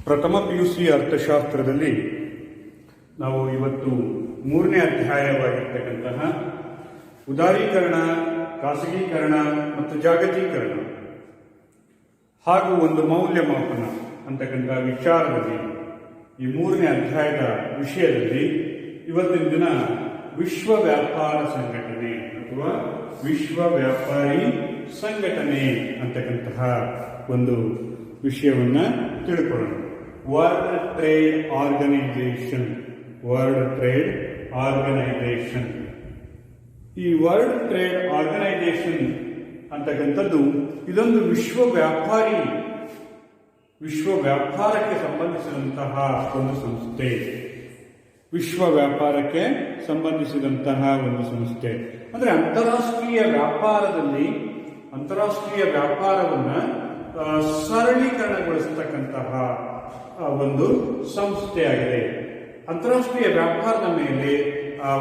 ಪ್ರಥಮ PUC ಅರ್ಥಶಾಸ್ತ್ರದಲ್ಲಿ ನಾವು ಇವತ್ತು 3ನೇ ಅಧ್ಯಾಯವಾಗಿರ್ತಕ್ಕಂತಹ ಉದಾರೀಕರಣ, ಖಾಸಗೀಕರಣ ಮತ್ತು ಜಾಗತೀಕರಣ ಹಾಗೂ ಒಂದು ಮೌಲ್ಯಮಾಪನ ಅಂತಕ್ಕಂಥ ವಿಚಾರದಲ್ಲಿ ಈ 3ನೇ ಅಧ್ಯಾಯದ ವಿಷಯದಲ್ಲಿ ಇವತ್ತಿನ ದಿನ ವಿಶ್ವ ವ್ಯಾಪಾರ ಸಂಘಟನೆ ಅಥವಾ ವಿಶ್ವ ವ್ಯಾಪಾರಿ ಸಂಘಟನೆ ಅಂತಕ್ಕಂತಹ ಒಂದು ವಿಷಯವನ್ನ ತಿಳ್ಕೊಳ್ಳೋಣ. World trade organisation. ಈ ವರ್ಲ್ಡ್ ಟ್ರೇಡ್ ಆರ್ಗನೈಸೇಷನ್ ಅಂತಕ್ಕಂಥದ್ದು ಇದೊಂದು ವಿಶ್ವ ವ್ಯಾಪಾರಕ್ಕೆ ಸಂಬಂಧಿಸಿದಂತಹ ಒಂದು ಸಂಸ್ಥೆ. ವಿಶ್ವ ವ್ಯಾಪಾರಕ್ಕೆ ಸಂಬಂಧಿಸಿದಂತಹ ಒಂದು ಸಂಸ್ಥೆ ಅಂದ್ರೆ ಅಂತಾರಾಷ್ಟ್ರೀಯ ವ್ಯಾಪಾರವನ್ನ ಸರಳೀಕರಣಗೊಳಿಸತಕ್ಕಂತಹ ಒಂದು ಸಂಸ್ಥೆಯಾಗಿದೆ. ಅಂತಾರಾಷ್ಟ್ರೀಯ ವ್ಯಾಪಾರದ ಮೇಲೆ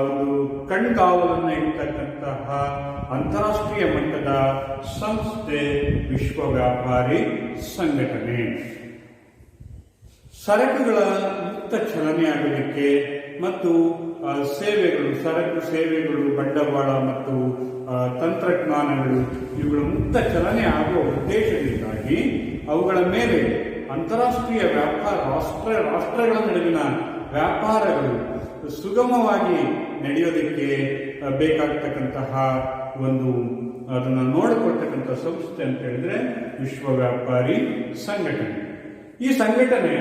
ಒಂದು ಕಣ್ಗಾವಲನ್ನು ಇರ್ತಕ್ಕಂತಹ ಅಂತಾರಾಷ್ಟ್ರೀಯ ಮಟ್ಟದ ಸಂಸ್ಥೆ ವಿಶ್ವ ವ್ಯಾಪಾರಿ ಸಂಘಟನೆ. ಸರಕುಗಳ ಮುಕ್ತ ಚಲನೆ ಆಗೋದಕ್ಕೆ ಮತ್ತು ಸರಕು ಸೇವೆಗಳು, ಬಂಡವಾಳ ಮತ್ತು ತಂತ್ರಜ್ಞಾನಗಳು ಇವುಗಳ ಮುಕ್ತ ಚಲನೆ ಆಗುವ ಉದ್ದೇಶದಿಂದಾಗಿ ಅವುಗಳ ಮೇಲೆ ಅಂತಾರಾಷ್ಟ್ರೀಯ ವ್ಯಾಪಾರ ರಾಷ್ಟ್ರಗಳ ನಡುವಿನ ವ್ಯಾಪಾರಗಳು ಸುಗಮವಾಗಿ ನಡೆಯೋದಕ್ಕೆ ಬೇಕಾಗ್ತಕ್ಕಂತಹ ಒಂದು ಅದನ್ನು ನೋಡಿಕೊಳ್ತಕ್ಕಂಥ ಸಂಸ್ಥೆ ಅಂತ ಹೇಳಿದ್ರೆ ವಿಶ್ವ ವ್ಯಾಪಾರಿ ಸಂಘಟನೆ. ಈ ಸಂಘಟನೆ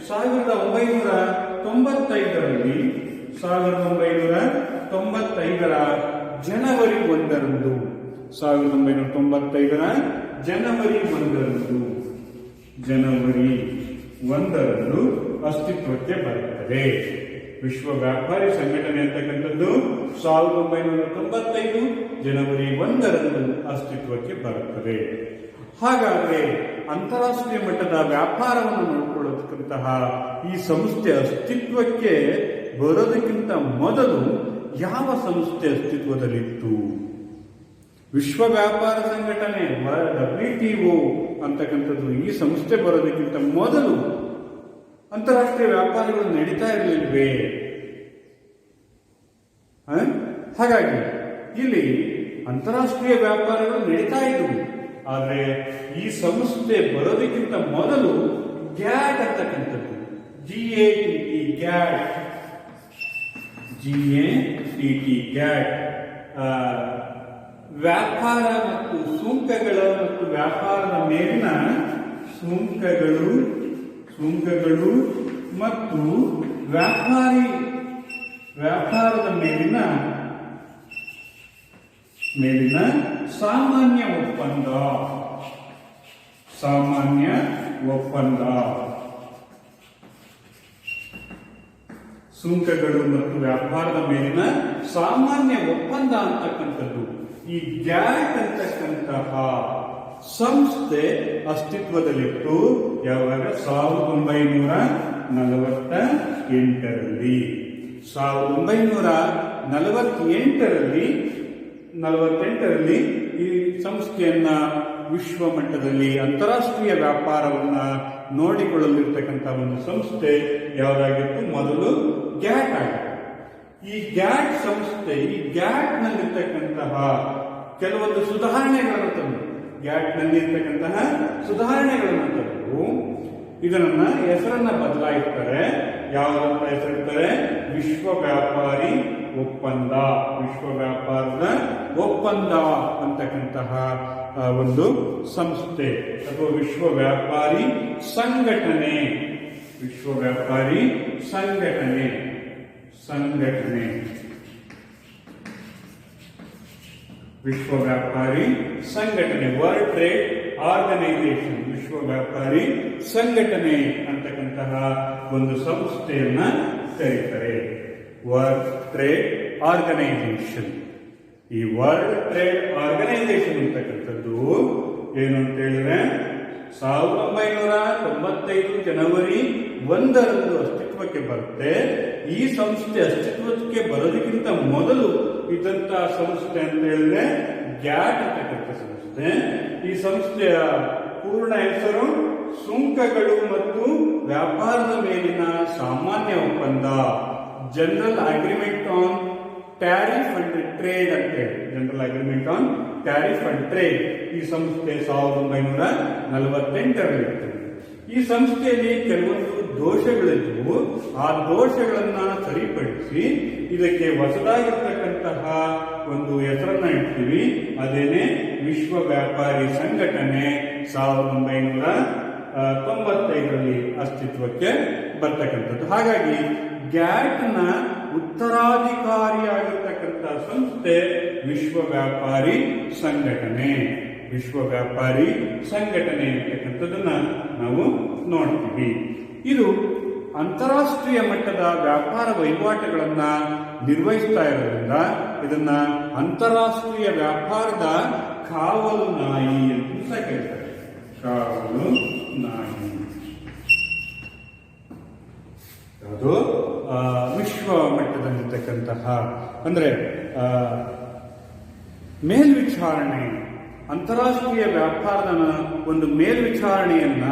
1995ರ ಜನವರಿ 1ರಂದು ಅಸ್ತಿತ್ವಕ್ಕೆ ಬರುತ್ತದೆ. ವಿಶ್ವ ವ್ಯಾಪಾರಿ ಸಂಘಟನೆ ಅಂತಕ್ಕಂಥದ್ದು 1995 ಜನವರಿ 1ರಂದು ಅಸ್ತಿತ್ವಕ್ಕೆ ಬರುತ್ತದೆ. ಹಾಗಾದ್ರೆ ಅಂತಾರಾಷ್ಟ್ರೀಯ ಮಟ್ಟದ ವ್ಯಾಪಾರವನ್ನು ನೋಡಿಕೊಳ್ಳತಕ್ಕಂತಹ ಈ ಸಂಸ್ಥೆ ಅಸ್ತಿತ್ವಕ್ಕೆ ಬರೋದಕ್ಕಿಂತ ಮೊದಲು ಯಾವ ಸಂಸ್ಥೆ ಅಸ್ತಿತ್ವದಲ್ಲಿತ್ತು? ವಿಶ್ವ ವ್ಯಾಪಾರ ಸಂಘಟನೆ WTO ಅಂತಕ್ಕಂಥದ್ದು ಈ ಸಂಸ್ಥೆ ಬರೋದಕ್ಕಿಂತ ಮೊದಲು ಅಂತಾರಾಷ್ಟ್ರೀಯ ವ್ಯಾಪಾರಗಳು ನಡೀತಾ ಇರಲಿಲ್ವೇ? ಹಾಗಾಗಿ ಇಲ್ಲಿ ಅಂತಾರಾಷ್ಟ್ರೀಯ ವ್ಯಾಪಾರಗಳು ನಡೀತಾ ಇದ್ವು. ಆದರೆ ಈ ಸಂಸ್ಥೆ ಬರೋದಕ್ಕಿಂತ ಮೊದಲು ಗ್ಯಾಟ್ ಅಂತಕ್ಕಂಥದ್ದು ಗ್ಯಾಟ್ ವ್ಯಾಪಾರ ಮತ್ತು ಸುಂಕಗಳ ಮತ್ತು ವ್ಯಾಪಾರದ ಮೇಲಿನ ಸುಂಕಗಳು ಮತ್ತು ವ್ಯಾಪಾರದ ಮೇಲಿನ ಸಾಮಾನ್ಯ ಒಪ್ಪಂದ ಸುಂಕಗಳು ಮತ್ತು ವ್ಯಾಪಾರದ ಮೇಲಿನ ಸಾಮಾನ್ಯ ಒಪ್ಪಂದ ಅಂತಕ್ಕಂಥದ್ದು ಈ ಗ್ಯಾಟ್ ಅಂತಕ್ಕಂತಹ ಸಂಸ್ಥೆ ಅಸ್ತಿತ್ವದಲ್ಲಿತ್ತು. ಯಾವಾಗ? 1948ರಲ್ಲಿ ಈ ಸಂಸ್ಥೆಯನ್ನ ವಿಶ್ವ ಮಟ್ಟದಲ್ಲಿ ಅಂತಾರಾಷ್ಟ್ರೀಯ ವ್ಯಾಪಾರವನ್ನ ನೋಡಿಕೊಳ್ಳಲಿರ್ತಕ್ಕಂಥ ಒಂದು ಸಂಸ್ಥೆ ಯಾವುದಾಗಿತ್ತು? ಮೊದಲು ಗ್ಯಾಟ್ ಆಗಿತ್ತು. ಈ ಗ್ಯಾಟ್ ಸಂಸ್ಥೆ ಈ ಗ್ಯಾಟ್ ನಲ್ಲಿರ್ತಕ್ಕಂತಹ ಕೆಲವೊಂದು ಸುಧಾರಣೆಗಳನ್ನು ತಂದು ಇದನ್ನ ಹೆಸರನ್ನ ಬದಲಾಯಿಸ್ತಾರೆ. ಯಾವುದನ್ನ ಹೆಸರಿಡ್ತಾರೆ? ವಿಶ್ವ ವ್ಯಾಪಾರಿ ಒಪ್ಪಂದ. ವಿಶ್ವ ವ್ಯಾಪಾರದ ಒಪ್ಪಂದ ಅಂತಕ್ಕಂತಹ ಒಂದು ಸಂಸ್ಥೆ ಅಥವಾ ವಿಶ್ವ ವ್ಯಾಪಾರಿ ಸಂಘಟನೆ. ವಿಶ್ವ ವ್ಯಾಪಾರಿ ಸಂಘಟನೆ ವರ್ಲ್ಡ್ ಟ್ರೇಡ್ ಆರ್ಗನೈಸೇಷನ್ ವಿಶ್ವ ವ್ಯಾಪಾರಿ ಸಂಘಟನೆ ಅಂತಕ್ಕಂತಹ ಒಂದು ಸಂಸ್ಥೆಯನ್ನ ಕರೀತಾರೆ. World trade organisation. ಈ ವರ್ಲ್ಡ್ ಟ್ರೇಡ್ ಆರ್ಗನೈಸೇಷನ್ ಅಂತಕ್ಕಂಥದ್ದು ಏನು ಅಂತ ಹೇಳಿದ್ರೆ 1995 ಜನವರಿ 1ರಂದು ಅಸ್ತಿತ್ವಕ್ಕೆ ಬರುತ್ತೆ. ಈ ಸಂಸ್ಥೆ ಅಸ್ತಿತ್ವಕ್ಕೆ ಬರೋದಕ್ಕಿಂತ ಮೊದಲು ಇದ್ದಂತಹ ಸಂಸ್ಥೆ ಅಂತ ಹೇಳಿದ್ರೆ ಗ್ಯಾಟ್ ಅಂತಕ್ಕಂಥ ಸಂಸ್ಥೆ. ಸಂಸ್ಥೆ. ಈ ಸಂಸ್ಥೆಯ ಪೂರ್ಣ ಹೆಸರು ಸುಂಕಗಳು ಮತ್ತು ವ್ಯಾಪಾರದ ಮೇಲಿನ ಸಾಮಾನ್ಯ ಒಪ್ಪಂದ, general agreement on tariff and trade ಅಂತ ಹೇಳಿ, general agreement on tariff and trade. ಈ ಸಂಸ್ಥೆ 1948 ಈ ಸಂಸ್ಥೆಯಲ್ಲಿ ಕೆಲವೊಂದು ದೋಷಗಳಿದ್ವು. ಆ ದೋಷಗಳನ್ನ ಸರಿಪಡಿಸಿ ಇದಕ್ಕೆ ಹೊಸದಾಗಿರ್ತಕ್ಕಂತಹ ಒಂದು ಹೆಸರನ್ನ ಇಡ್ತೀವಿ. ಅದೇನೆ ವಿಶ್ವ ವ್ಯಾಪಾರಿ ಸಂಘಟನೆ 1995 ಅಸ್ತಿತ್ವಕ್ಕೆ ಬರ್ತಕ್ಕಂಥದ್ದು. ಹಾಗಾಗಿ ಗ್ಯಾಟ್ನ ಉತ್ತರಾಧಿಕಾರಿಯಾಗಿರ್ತಕ್ಕಂಥ ಸಂಸ್ಥೆ ವಿಶ್ವ ವ್ಯಾಪಾರಿ ಸಂಘಟನೆ. ವಿಶ್ವ ವ್ಯಾಪಾರಿ ಸಂಘಟನೆ ಅಂತಕ್ಕಂಥದ್ದನ್ನ ನಾವು ನೋಡ್ತೀವಿ. ಇದು ಅಂತಾರಾಷ್ಟ್ರೀಯ ಮಟ್ಟದ ವ್ಯಾಪಾರ ವಹಿವಾಟುಗಳನ್ನ ನಿರ್ವಹಿಸ್ತಾ ಇರೋದ್ರಿಂದ ಇದನ್ನ ಅಂತಾರಾಷ್ಟ್ರೀಯ ವ್ಯಾಪಾರದ ಕಾವಲು ನಾಯಿ ಅಂತ ಸಹ ಕರೀತಾರೆ. ಕಾವಲು ನಾಯಿ ಅದು ವಿಶ್ವ ಮಟ್ಟದಲ್ಲಿರ್ತಕ್ಕಂತಹ ಅಂದ್ರೆ ಮೇಲ್ವಿಚಾರಣೆ, ಅಂತಾರಾಷ್ಟ್ರೀಯ ವ್ಯಾಪಾರದ ಒಂದು ಮೇಲ್ವಿಚಾರಣೆಯನ್ನ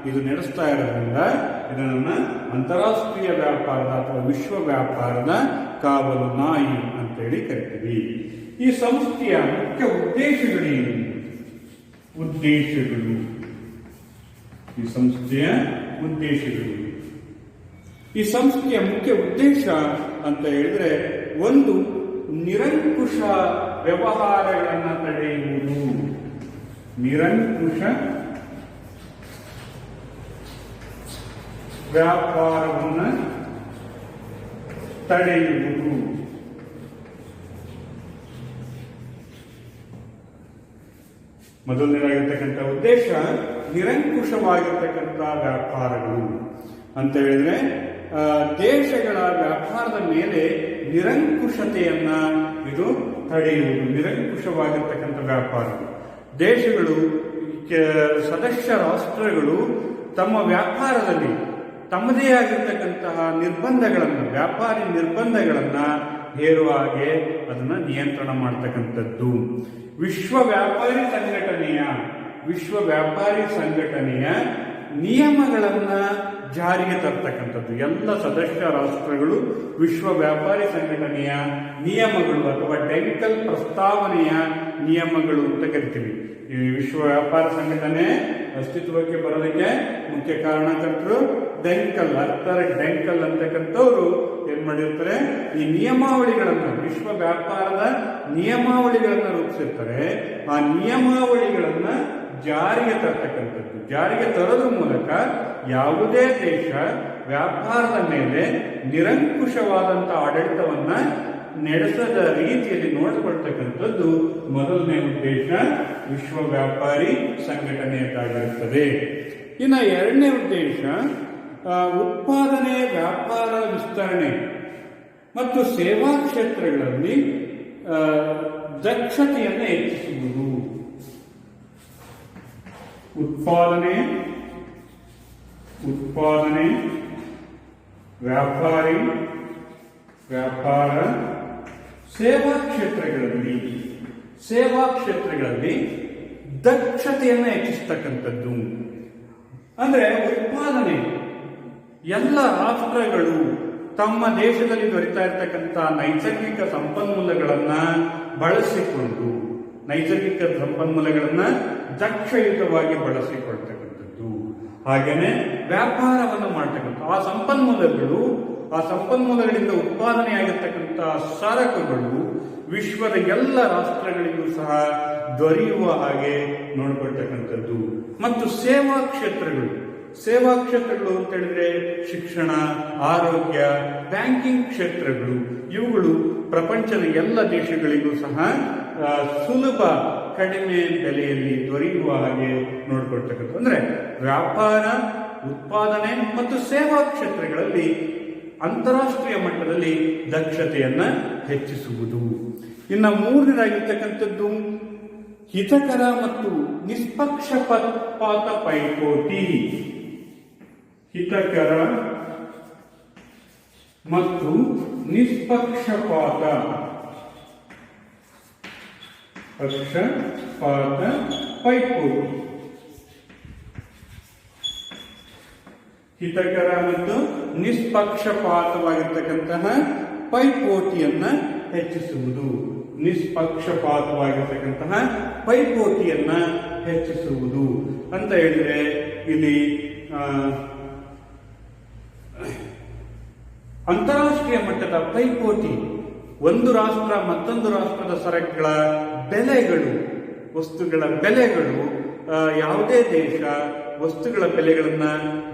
ಇದು ನಡೆಸ್ತಾ ಇರೋದ್ರಿಂದ ಇದನ್ನ ಅಂತಾರಾಷ್ಟ್ರೀಯ ವ್ಯಾಪಾರದ ಅಥವಾ ವಿಶ್ವ ವ್ಯಾಪಾರದ ಕಾವಲು ನಾಯಿ ಅಂತೇಳಿ ಕರಿತೀವಿ. ಈ ಸಂಸ್ಥೆಯ ಮುಖ್ಯ ಉದ್ದೇಶಗಳೇನು? ಈ ಸಂಸ್ಥೆಯ ಮುಖ್ಯ ಉದ್ದೇಶ ಅಂತ ಹೇಳಿದ್ರೆ, ಒಂದು ನಿರಂಕುಶ ವ್ಯವಹಾರಗಳನ್ನು ತಡೆಯುವುದು. ನಿರಂಕುಶ ವ್ಯಾಪಾರವನ್ನು ತಡೆಯುವುದು. ಮೊದಲನೇದಾಗಿರ್ತಕ್ಕಂಥ ಉದ್ದೇಶ ನಿರಂಕುಶವಾಗಿರ್ತಕ್ಕಂಥ ವ್ಯಾಪಾರಗಳು ಅಂತ ಹೇಳಿದ್ರೆ, ದೇಶಗಳ ವ್ಯಾಪಾರದ ಮೇಲೆ ನಿರಂಕುಶತೆಯನ್ನ ಇದು ತಡೆಯುವುದು. ನಿರಂಕುಶವಾಗಿರ್ತಕ್ಕಂಥ ವ್ಯಾಪಾರ ದೇಶಗಳು, ಸದಸ್ಯ ರಾಷ್ಟ್ರಗಳು ತಮ್ಮ ವ್ಯಾಪಾರದಲ್ಲಿ ತಮ್ಮದೇ ಆಗಿರ್ತಕ್ಕಂತಹ ವ್ಯಾಪಾರಿ ನಿರ್ಬಂಧಗಳನ್ನ ಹೇರುವ ಹಾಗೆ ಅದನ್ನ ನಿಯಂತ್ರಣ ಮಾಡತಕ್ಕಂಥದ್ದು. ವಿಶ್ವ ವ್ಯಾಪಾರಿ ಸಂಘಟನೆಯ ನಿಯಮಗಳನ್ನ ಜಾರಿಗೆ ತರ್ತಕ್ಕಂಥದ್ದು. ಎಲ್ಲ ಸದಸ್ಯ ರಾಷ್ಟ್ರಗಳು ವಿಶ್ವ ವ್ಯಾಪಾರಿ ಸಂಘಟನೆಯ ನಿಯಮಗಳು ಅಥವಾ ಡೆಂಕಲ್ ಪ್ರಸ್ತಾವನೆಯ ನಿಯಮಗಳು ಅಂತ ಕರಿತೀವಿ. ಈ ವಿಶ್ವ ವ್ಯಾಪಾರ ಸಂಘಟನೆ ಅಸ್ತಿತ್ವಕ್ಕೆ ಬರೋದಕ್ಕೆ ಮುಖ್ಯ ಕಾರಣಕರ್ತರು ಡೆಂಕಲ್ ಅಂತಕ್ಕಂಥವ್ರು ಏನ್ ಮಾಡಿರ್ತಾರೆ, ಈ ನಿಯಮಾವಳಿಗಳನ್ನ, ವಿಶ್ವ ವ್ಯಾಪಾರದ ನಿಯಮಾವಳಿಗಳನ್ನ ರೂಪಿಸಿರ್ತಾರೆ. ಆ ನಿಯಮಾವಳಿಗಳನ್ನ ಜಾರಿಗೆ ತರ್ತಕ್ಕಂಥದ್ದು. ಜಾರಿಗೆ ತರೋದ್ರ ಮೂಲಕ ಯಾವುದೇ ದೇಶ ವ್ಯಾಪಾರದ ಮೇಲೆ ನಿರಂಕುಶವಾದಂತಹ ಆಡಳಿತವನ್ನ ನಡೆಸದ ರೀತಿಯಲ್ಲಿ ನೋಡಿಕೊಳ್ತಕ್ಕಂಥದ್ದು ಮೊದಲನೇ ಉದ್ದೇಶ ವಿಶ್ವ ವ್ಯಾಪಾರಿ ಸಂಘಟನೆಯದ್ದಾಗಿರುತ್ತದೆ. ಇನ್ನು ಎರಡನೇ ಉದ್ದೇಶ ಉತ್ಪಾದನೆ, ವ್ಯಾಪಾರ ವಿಸ್ತರಣೆ ಮತ್ತು ಸೇವಾ ಕ್ಷೇತ್ರಗಳಲ್ಲಿ ದಕ್ಷತೆಯನ್ನು ಹೆಚ್ಚಿಸುವುದು. ಉತ್ಪಾದನೆ, ವ್ಯಾಪಾರ, ಸೇವಾ ಕ್ಷೇತ್ರಗಳಲ್ಲಿ ದಕ್ಷತೆಯನ್ನು ಹೆಚ್ಚಿಸ್ತಕ್ಕಂಥದ್ದು. ಅಂದ್ರೆ ಉತ್ಪಾದನೆ, ಎಲ್ಲ ರಾಷ್ಟ್ರಗಳು ತಮ್ಮ ದೇಶದಲ್ಲಿ ದೊರೆತಾ ಇರತಕ್ಕಂಥ ನೈಸರ್ಗಿಕ ಸಂಪನ್ಮೂಲಗಳನ್ನ ಬಳಸಿಕೊಂಡು ದಕ್ಷಯುತವಾಗಿ ಬಳಸಿಕೊಳ್ತಕ್ಕಂಥದ್ದು. ಹಾಗೇನೆ ವ್ಯಾಪಾರವನ್ನು ಮಾಡ್ತಕ್ಕಂಥ ಆ ಸಂಪನ್ಮೂಲಗಳಿಂದ ಉತ್ಪಾದನೆಯಾಗಿರ್ತಕ್ಕಂಥ ಸರಕುಗಳು ವಿಶ್ವದ ಎಲ್ಲ ರಾಷ್ಟ್ರಗಳಿಗೂ ಸಹ ದೊರೆಯುವ ಹಾಗೆ ನೋಡ್ಕೊಳ್ತಕ್ಕಂಥದ್ದು. ಮತ್ತು ಸೇವಾ ಕ್ಷೇತ್ರಗಳು ಅಂತ ಹೇಳಿದ್ರೆ ಶಿಕ್ಷಣ, ಆರೋಗ್ಯ, ಬ್ಯಾಂಕಿಂಗ್ ಕ್ಷೇತ್ರಗಳು, ಇವುಗಳು ಪ್ರಪಂಚದ ಎಲ್ಲ ದೇಶಗಳಿಗೂ ಸಹ ಸುಲಭ, ಕಡಿಮೆ ಬೆಲೆಯಲ್ಲಿ ದೊರೆಯುವ ಹಾಗೆ ನೋಡ್ಕೊಳ್ತಕ್ಕಂಥದ್ದು. ಅಂದ್ರೆ ವ್ಯಾಪಾರ, ಉತ್ಪಾದನೆ ಮತ್ತು ಸೇವಾ ಕ್ಷೇತ್ರಗಳಲ್ಲಿ ಅಂತಾರಾಷ್ಟ್ರೀಯ ಮಟ್ಟದಲ್ಲಿ ದಕ್ಷತೆಯನ್ನ ಹೆಚ್ಚಿಸುವುದು. ಇನ್ನು ಮೂರನೇದಾಗಿರ್ತಕ್ಕಂಥದ್ದು ಹಿತಕರ ಮತ್ತು ನಿಷ್ಪಕ್ಷಪಾತ ಪೈಪೋಟಿ. ಹಿತಕರ ಮತ್ತು ನಿಷ್ಪಕ್ಷಪಾತ ಪೈಪೋಟಿ. ಹಿತಕರ ಮತ್ತು ನಿಷ್ಪಕ್ಷಪಾತವಾಗಿರ್ತಕ್ಕಂತಹ ಪೈಪೋಟಿಯನ್ನ ಹೆಚ್ಚಿಸುವುದು. ನಿಷ್ಪಕ್ಷಪಾತವಾಗಿರ್ತಕ್ಕಂತಹ ಪೈಪೋಟಿಯನ್ನ ಹೆಚ್ಚಿಸುವುದು ಅಂತ ಹೇಳಿದ್ರೆ ಇಲ್ಲಿ ಅಂತಾರಾಷ್ಟ್ರೀಯ ಮಟ್ಟದ ಪೈಪೋಟಿ, ಒಂದು ರಾಷ್ಟ್ರ ಮತ್ತೊಂದು ರಾಷ್ಟ್ರದ ಸರಕುಗಳ ಬೆಲೆಗಳು, ವಸ್ತುಗಳ ಬೆಲೆಗಳು, ಯಾವುದೇ ದೇಶ ವಸ್ತುಗಳ ಬೆಲೆಗಳನ್ನ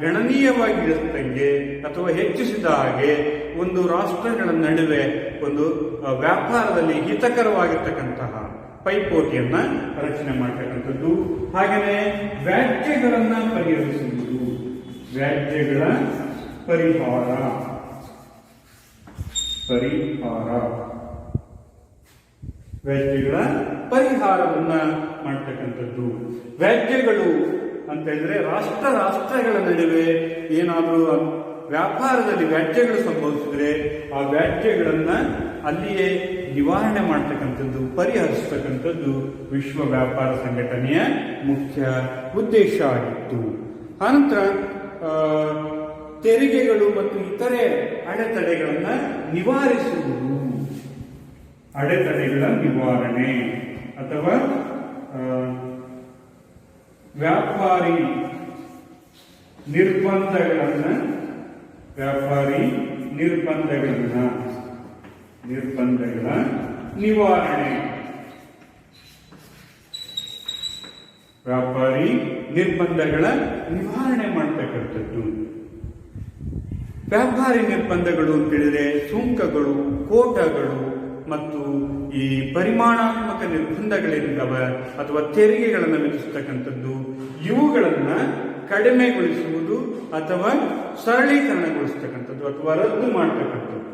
ಗಣನೀಯವಾಗಿ ಇಳಿಸಿದಂಗೆ ಅಥವಾ ಹೆಚ್ಚಿಸಿದ ಹಾಗೆ ಒಂದು ರಾಷ್ಟ್ರಗಳ ನಡುವೆ ಒಂದು ವ್ಯಾಪಾರದಲ್ಲಿ ಹಿತಕರವಾಗಿರ್ತಕ್ಕಂತಹ ಪೈಪೋಟಿಯನ್ನ ರಚನೆ ಮಾಡತಕ್ಕಂಥದ್ದು. ಹಾಗೆಯೇ ವ್ಯಾಜ್ಯಗಳನ್ನ ಪರಿಹರಿಸುವುದು, ವ್ಯಾಜ್ಯಗಳ ಪರಿಹಾರ ವ್ಯಾಜ್ಯಗಳ ಪರಿಹಾರವನ್ನ ಮಾಡ್ತಕ್ಕಂಥದ್ದು. ವ್ಯಾಜ್ಯಗಳು ಅಂತ ಹೇಳಿದ್ರೆ ರಾಷ್ಟ್ರಗಳ ನಡುವೆ ಏನಾದರೂ ವ್ಯಾಪಾರದಲ್ಲಿ ವ್ಯಾಜ್ಯಗಳು ಸಂಭವಿಸಿದ್ರೆ ಆ ವ್ಯಾಜ್ಯಗಳನ್ನ ಅಲ್ಲಿಯೇ ನಿವಾರಣೆ ಮಾಡ್ತಕ್ಕಂಥದ್ದು, ಪರಿಹರಿಸತಕ್ಕಂಥದ್ದು ವಿಶ್ವ ವ್ಯಾಪಾರ ಸಂಘಟನೆಯ ಮುಖ್ಯ ಉದ್ದೇಶ ಆಗಿತ್ತು. ಆನಂತರ ತೆರಿಗೆಗಳು ಮತ್ತು ಇತರೆ ಅಡೆತಡೆಗಳನ್ನ ನಿವಾರಿಸುವುದು, ಅಡೆತಡೆಗಳ ನಿವಾರಣೆ ಅಥವಾ ವ್ಯಾಪಾರಿ ನಿರ್ಬಂಧಗಳ ನಿವಾರಣೆ, ವ್ಯಾಪಾರಿ ನಿರ್ಬಂಧಗಳ ನಿವಾರಣೆ ಮಾಡ್ತಕ್ಕಂಥದ್ದು. ವ್ಯಾಪಾರಿ ನಿರ್ಬಂಧಗಳು ಅಂತ ಹೇಳಿದ್ರೆ ಸುಂಕಗಳು, ಕೋಟಗಳು ಮತ್ತು ಈ ಪರಿಮಾಣಾತ್ಮಕ ನಿರ್ಬಂಧಗಳಿಂದವ ಅಥವಾ ತೆರಿಗೆಗಳನ್ನು ವಿಧಿಸತಕ್ಕಂಥದ್ದು. ಇವುಗಳನ್ನ ಕಡಿಮೆಗೊಳಿಸುವುದು ಅಥವಾ ಸರಳೀಕರಣಗೊಳಿಸ್ತಕ್ಕಂಥದ್ದು ಅಥವಾ ರದ್ದು ಮಾಡ್ತಕ್ಕಂಥದ್ದು.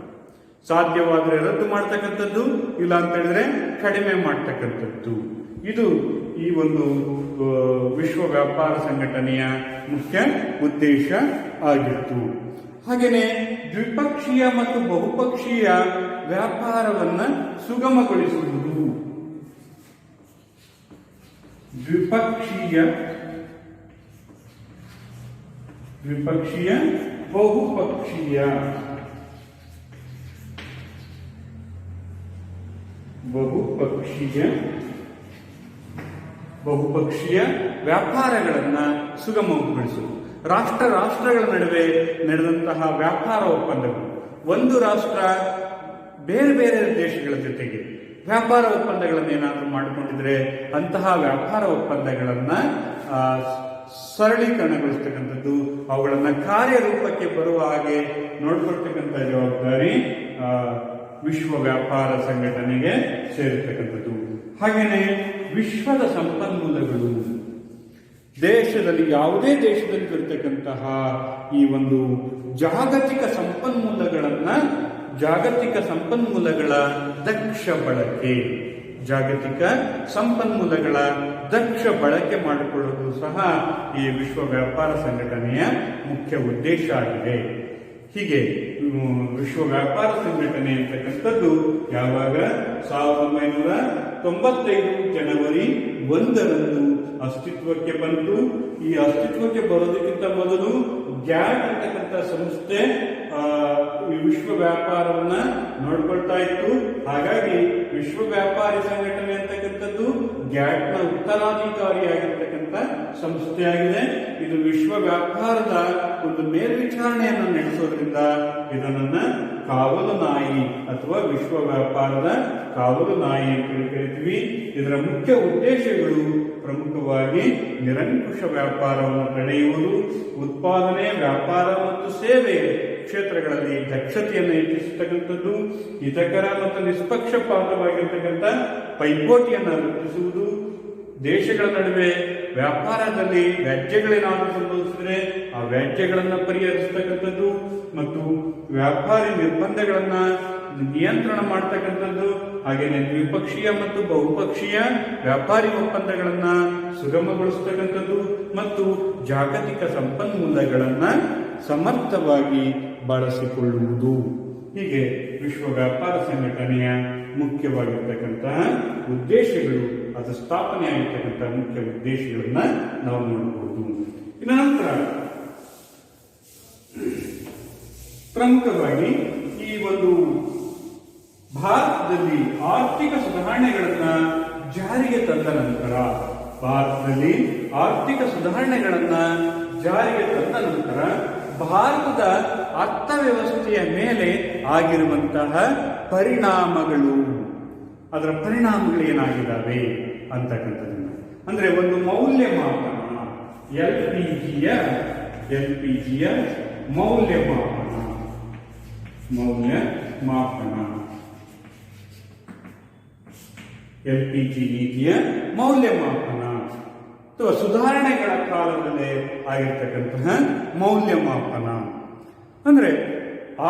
ಸಾಧ್ಯವಾದರೆ ರದ್ದು ಮಾಡ್ತಕ್ಕಂಥದ್ದು, ಇಲ್ಲ ಅಂತ ಹೇಳಿದ್ರೆ ಕಡಿಮೆ ಮಾಡ್ತಕ್ಕಂಥದ್ದು. ಇದು ಈ ಒಂದು ವಿಶ್ವ ವ್ಯಾಪಾರ ಸಂಘಟನೆಯ ಮುಖ್ಯ ಉದ್ದೇಶ ಆಗಿತ್ತು. ಹಾಗೆಯೇ ದ್ವಿಪಕ್ಷೀಯ ಮತ್ತು ಬಹುಪಕ್ಷೀಯ ವ್ಯಾಪಾರವನ್ನ ಸುಗಮಗೊಳಿಸುವುದು. ದ್ವಿಪಕ್ಷೀಯ ಬಹುಪಕ್ಷೀಯ ವ್ಯಾಪಾರಗಳನ್ನ ಸುಗಮಗೊಳಿಸುವುದು. ರಾಷ್ಟ್ರಗಳ ನಡುವೆ ನಡೆದಂತಹ ವ್ಯಾಪಾರ ಒಪ್ಪಂದಗಳು, ಒಂದು ರಾಷ್ಟ್ರ ಬೇರೆ ಬೇರೆ ದೇಶಗಳ ಜೊತೆಗೆ ವ್ಯಾಪಾರ ಒಪ್ಪಂದಗಳನ್ನು ಏನಾದರೂ ಮಾಡಿಕೊಂಡಿದ್ರೆ ಅಂತಹ ವ್ಯಾಪಾರ ಒಪ್ಪಂದಗಳನ್ನ ಸರಳೀಕರಣಗೊಳಿಸ್ತಕ್ಕಂಥದ್ದು, ಅವುಗಳನ್ನ ಕಾರ್ಯರೂಪಕ್ಕೆ ಬರುವ ಹಾಗೆ ನೋಡ್ಕೊಳ್ತಕ್ಕಂಥ ಜವಾಬ್ದಾರಿ ವಿಶ್ವ ವ್ಯಾಪಾರ ಸಂಘಟನೆಗೆ ಸೇರಿರ್ತಕ್ಕಂಥದ್ದು. ಹಾಗೆಯೇ ವಿಶ್ವದ ಸಂಪನ್ಮೂಲಗಳು, ದೇಶದಲ್ಲಿ ಯಾವುದೇ ದೇಶದಲ್ಲಿ ಇರತಕ್ಕಂತಹ ಈ ಒಂದು ಜಾಗತಿಕ ಸಂಪನ್ಮೂಲಗಳ ದಕ್ಷ ಬಳಕೆ, ಜಾಗತಿಕ ಸಂಪನ್ಮೂಲಗಳ ದಕ್ಷ ಬಳಕೆ ಮಾಡಿಕೊಳ್ಳುವುದು ಸಹ ಈ ವಿಶ್ವ ವ್ಯಾಪಾರ ಸಂಘಟನೆಯ ಮುಖ್ಯ ಉದ್ದೇಶ ಆಗಿದೆ. ಹೀಗೆ ವಿಶ್ವ ವ್ಯಾಪಾರ ಸಂಘಟನೆ ಅಂತಕ್ಕಂಥದ್ದು ಯಾವಾಗ 1995 ಜನವರಿ 1ರಂದು ಅಸ್ತಿತ್ವಕ್ಕೆ ಬಂತು. ಈ ಅಸ್ತಿತ್ವಕ್ಕೆ ಬರೋದಕ್ಕಿಂತ ಮೊದಲು ಗ್ಯಾಟ್ ಅಂತಕ್ಕಂಥ ಸಂಸ್ಥೆ ಈ ವಿಶ್ವ ವ್ಯಾಪಾರವನ್ನ ನೋಡ್ಕೊಳ್ತಾ ಇತ್ತು. ಹಾಗಾಗಿ ವಿಶ್ವ ವ್ಯಾಪಾರಿ ಸಂಘಟನೆ ಅಂತಕ್ಕಂಥದ್ದು ಗ್ಯಾಟ್ನ ಉತ್ತರಾಧಿಕಾರಿಯಾಗಿರ್ತಕ್ಕಂಥ ಸಂಸ್ಥೆಯಾಗಿದೆ. ಇದು ವಿಶ್ವ ವ್ಯಾಪಾರದ ಒಂದು ಮೇಲ್ವಿಚಾರಣೆಯನ್ನು ನಡೆಸೋದ್ರಿಂದ ಇದನ್ನ ಕಾವಲು ನಾಯಿ ಅಥವಾ ವಿಶ್ವ ವ್ಯಾಪಾರದ ಕಾವಲು ನಾಯಿ ಅಂತ ಕರಿತೀವಿ. ಇದರ ಮುಖ್ಯ ಉದ್ದೇಶಗಳು ಪ್ರಮುಖವಾಗಿ ನಿರಂಕುಶ ವ್ಯಾಪಾರವನ್ನು ತಡೆಯುವುದು, ಉತ್ಪಾದನೆ, ವ್ಯಾಪಾರ ಮತ್ತು ಸೇವೆ ಕ್ಷೇತ್ರಗಳಲ್ಲಿ ದಕ್ಷತೆಯನ್ನು ಹೆಚ್ಚಿಸತಕ್ಕಂಥದ್ದು, ಹಿತಕರ ಮತ್ತು ನಿಷ್ಪಕ್ಷಪಾತವಾಗಿರ್ತಕ್ಕಂಥ ಪೈಪೋಟಿಯನ್ನು ವೃದ್ಧಿಸುವುದು, ದೇಶಗಳ ನಡುವೆ ವ್ಯಾಪಾರದಲ್ಲಿ ವ್ಯಾಜ್ಯಗಳೇನಾದರೂ ಸಂಭವಿಸಿದ್ರೆ ಆ ವ್ಯಾಜ್ಯಗಳನ್ನು ಪರಿಹರಿಸತಕ್ಕಂಥದ್ದು ಮತ್ತು ವ್ಯಾಪಾರಿ ನಿರ್ಬಂಧಗಳನ್ನ ನಿಯಂತ್ರಣ ಮಾಡತಕ್ಕಂಥದ್ದು, ಹಾಗೆಯೇ ದ್ವಿಪಕ್ಷೀಯ ಮತ್ತು ಬಹುಪಕ್ಷೀಯ ವ್ಯಾಪಾರಿ ಒಪ್ಪಂದಗಳನ್ನ ಸುಗಮಗೊಳಿಸತಕ್ಕಂಥದ್ದು ಮತ್ತು ಜಾಗತಿಕ ಸಂಪನ್ಮೂಲಗಳನ್ನ ಸಮರ್ಥವಾಗಿ ಬಳಸಿಕೊಳ್ಳುವುದು. ಹೀಗೆ ವಿಶ್ವ ವ್ಯಾಪಾರ ಸಂಘಟನೆಯ ಮುಖ್ಯವಾಗಿರ್ತಕ್ಕಂತಹ ಉದ್ದೇಶಗಳು ಅದು ಸ್ಥಾಪನೆ ಆಗಿರ್ತಕ್ಕಂಥ ಮುಖ್ಯ ಉದ್ದೇಶಗಳನ್ನ ನಾವು ನೋಡಬಹುದು. ಇನ್ನು ನಂತರ ಪ್ರಮುಖವಾಗಿ ಈ ಒಂದು ಭಾರತದಲ್ಲಿ ಆರ್ಥಿಕ ಸುಧಾರಣೆಗಳನ್ನ ಜಾರಿಗೆ ತಂದ ನಂತರ ಭಾರತದ ಅರ್ಥವ್ಯವಸ್ಥೆಯ ಮೇಲೆ ಆಗಿರುವಂತಹ ಪರಿಣಾಮಗಳು, ಅದರ ಪರಿಣಾಮಗಳು ಏನಾಗಿದ್ದಾವೆ ಅಂತಕ್ಕಂಥದ್ದನ್ನ, ಅಂದ್ರೆ ಒಂದು ಮೌಲ್ಯಮಾಪನ, ಎಲ್ ಪಿ ಜಿಯ ಮೌಲ್ಯಮಾಪನ LPG ನೀತಿಯ ಮೌಲ್ಯಮಾಪನ ಅಥವಾ ಸುಧಾರಣೆಗಳ ಕಾಲದಲ್ಲೇ ಆಗಿರ್ತಕ್ಕಂತಹ ಮೌಲ್ಯಮಾಪನ. ಅಂದ್ರೆ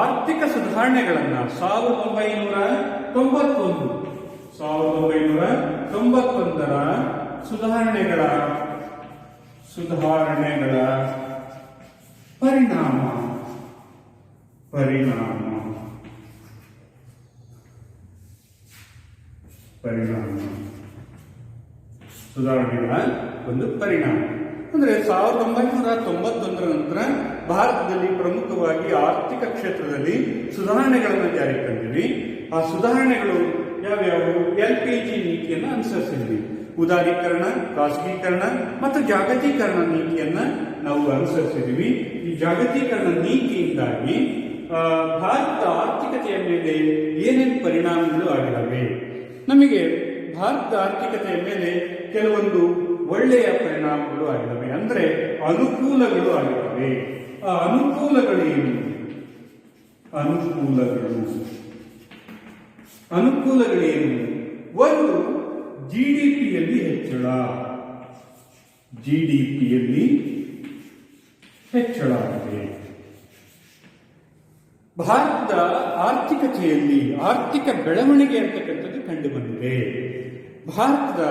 ಆರ್ಥಿಕ ಸುಧಾರಣೆಗಳನ್ನ 1991ರ ಸುಧಾರಣೆಗಳ ಪರಿಣಾಮ ಸುಧಾರಣೆಗಳ ಒಂದು ಪರಿಣಾಮ ಅಂದ್ರೆ 1991ರ ನಂತರ ಭಾರತದಲ್ಲಿ ಪ್ರಮುಖವಾಗಿ ಆರ್ಥಿಕ ಕ್ಷೇತ್ರದಲ್ಲಿ ಸುಧಾರಣೆಗಳನ್ನು ಜಾರಿಗೆ ತಂದಿವಿ. ಆ ಸುಧಾರಣೆಗಳು ಯಾವ್ಯಾವು? LPG ನೀತಿಯನ್ನು ಅನುಸರಿಸಿದ್ವಿ. ಉದಾರೀಕರಣ, ಖಾಸಗೀಕರಣ ಮತ್ತು ಜಾಗತೀಕರಣ ನೀತಿಯನ್ನ ನಾವು ಅನುಸರಿಸಿದ್ವಿ. ಈ ಜಾಗತೀಕರಣ ನೀತಿಯಿಂದಾಗಿ ಭಾರತದ ಆರ್ಥಿಕತೆಯ ಮೇಲೆ ಏನೇನು ಪರಿಣಾಮಗಳು ಆಗಿವೆ? ನಮಗೆ ಭಾರತದ ಆರ್ಥಿಕತೆಯ ಮೇಲೆ ಕೆಲವೊಂದು ಒಳ್ಳೆಯ ಪರಿಣಾಮಗಳು ಆಗಿವೆ, ಅಂದ್ರೆ ಅನುಕೂಲಗಳು ಆಗಿವೆ. ಆ ಅನುಕೂಲಗಳೇನು? ಒಂದು, ಜಿಡಿಪಿಯಲ್ಲಿ ಹೆಚ್ಚಳ ಆಗಿದೆ. ಭಾರತದ ಆರ್ಥಿಕತೆಯಲ್ಲಿ ಆರ್ಥಿಕ ಬೆಳವಣಿಗೆ ಅಂತಕ್ಕಂಥದ್ದು ಕಂಡು ಬಂದಿದೆ. ಭಾರತದ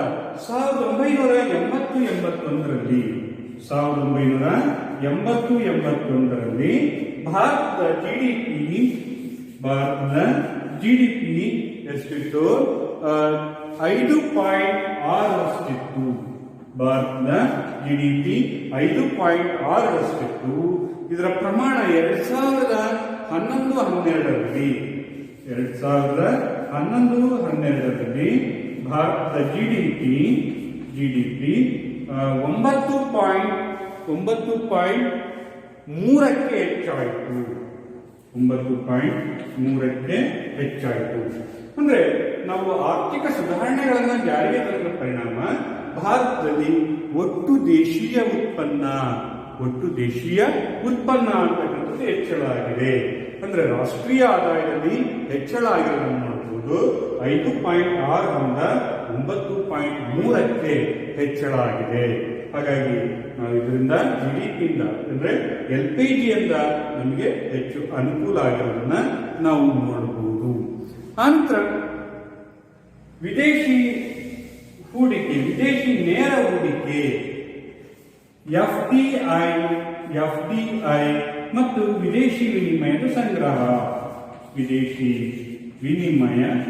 1980-81ರಲ್ಲಿ ಭಾರತದ ಜಿಡಿಪಿ ಎಷ್ಟಿತ್ತು? 5.6ರಷ್ಟಿತ್ತು. ಭಾರತದ ಜಿಡಿಪಿ 5.6ರಷ್ಟಿತ್ತು. ಇದರ ಪ್ರಮಾಣ 2011-12ರಲ್ಲಿ ಭಾರತದ ಜಿಡಿಪಿ 9.3ಕ್ಕೆ ಹೆಚ್ಚಾಯಿತು. 9.3ಕ್ಕೆ ಹೆಚ್ಚಾಯಿತು. ಅಂದ್ರೆ ನಾವು ಆರ್ಥಿಕ ಸುಧಾರಣೆಗಳನ್ನ ಜಾರಿಗೆ ತಂದ ಪರಿಣಾಮ ಭಾರತದಲ್ಲಿ ಒಟ್ಟು ದೇಶೀಯ ಉತ್ಪನ್ನ ಅಂತಕ್ಕಂಥದ್ದು ಹೆಚ್ಚಳ ಆಗಿದೆ. ಅಂದ್ರೆ ರಾಷ್ಟ್ರೀಯ ಆದಾಯದಲ್ಲಿ ಹೆಚ್ಚಳ ಆಗಿರೋದನ್ನು ನೋಡಬಹುದು. 5.6ರಿಂದ 9.3ಕ್ಕೆ ಹೆಚ್ಚಳ ಆಗಿದೆ. ಹಾಗಾಗಿ ನಾವು ಇದರಿಂದ ಜಿಡಿಪಿಯಿಂದ ಅಂದ್ರೆ LPG ಇಂದ ನಮಗೆ ಹೆಚ್ಚು ಅನುಕೂಲ ಆಗಿರೋದನ್ನ ನಾವು ನೋಡಬಹುದು. ಆನಂತರ ವಿದೇಶಿ ನೇರ ಹೂಡಿಕೆ FDI ಮತ್ತು ವಿದೇಶಿ ವಿನಿಮಯದ ಸಂಗ್ರಹ. ವಿದೇಶಿ ವಿನಿಮಯದಲ್ಲಿ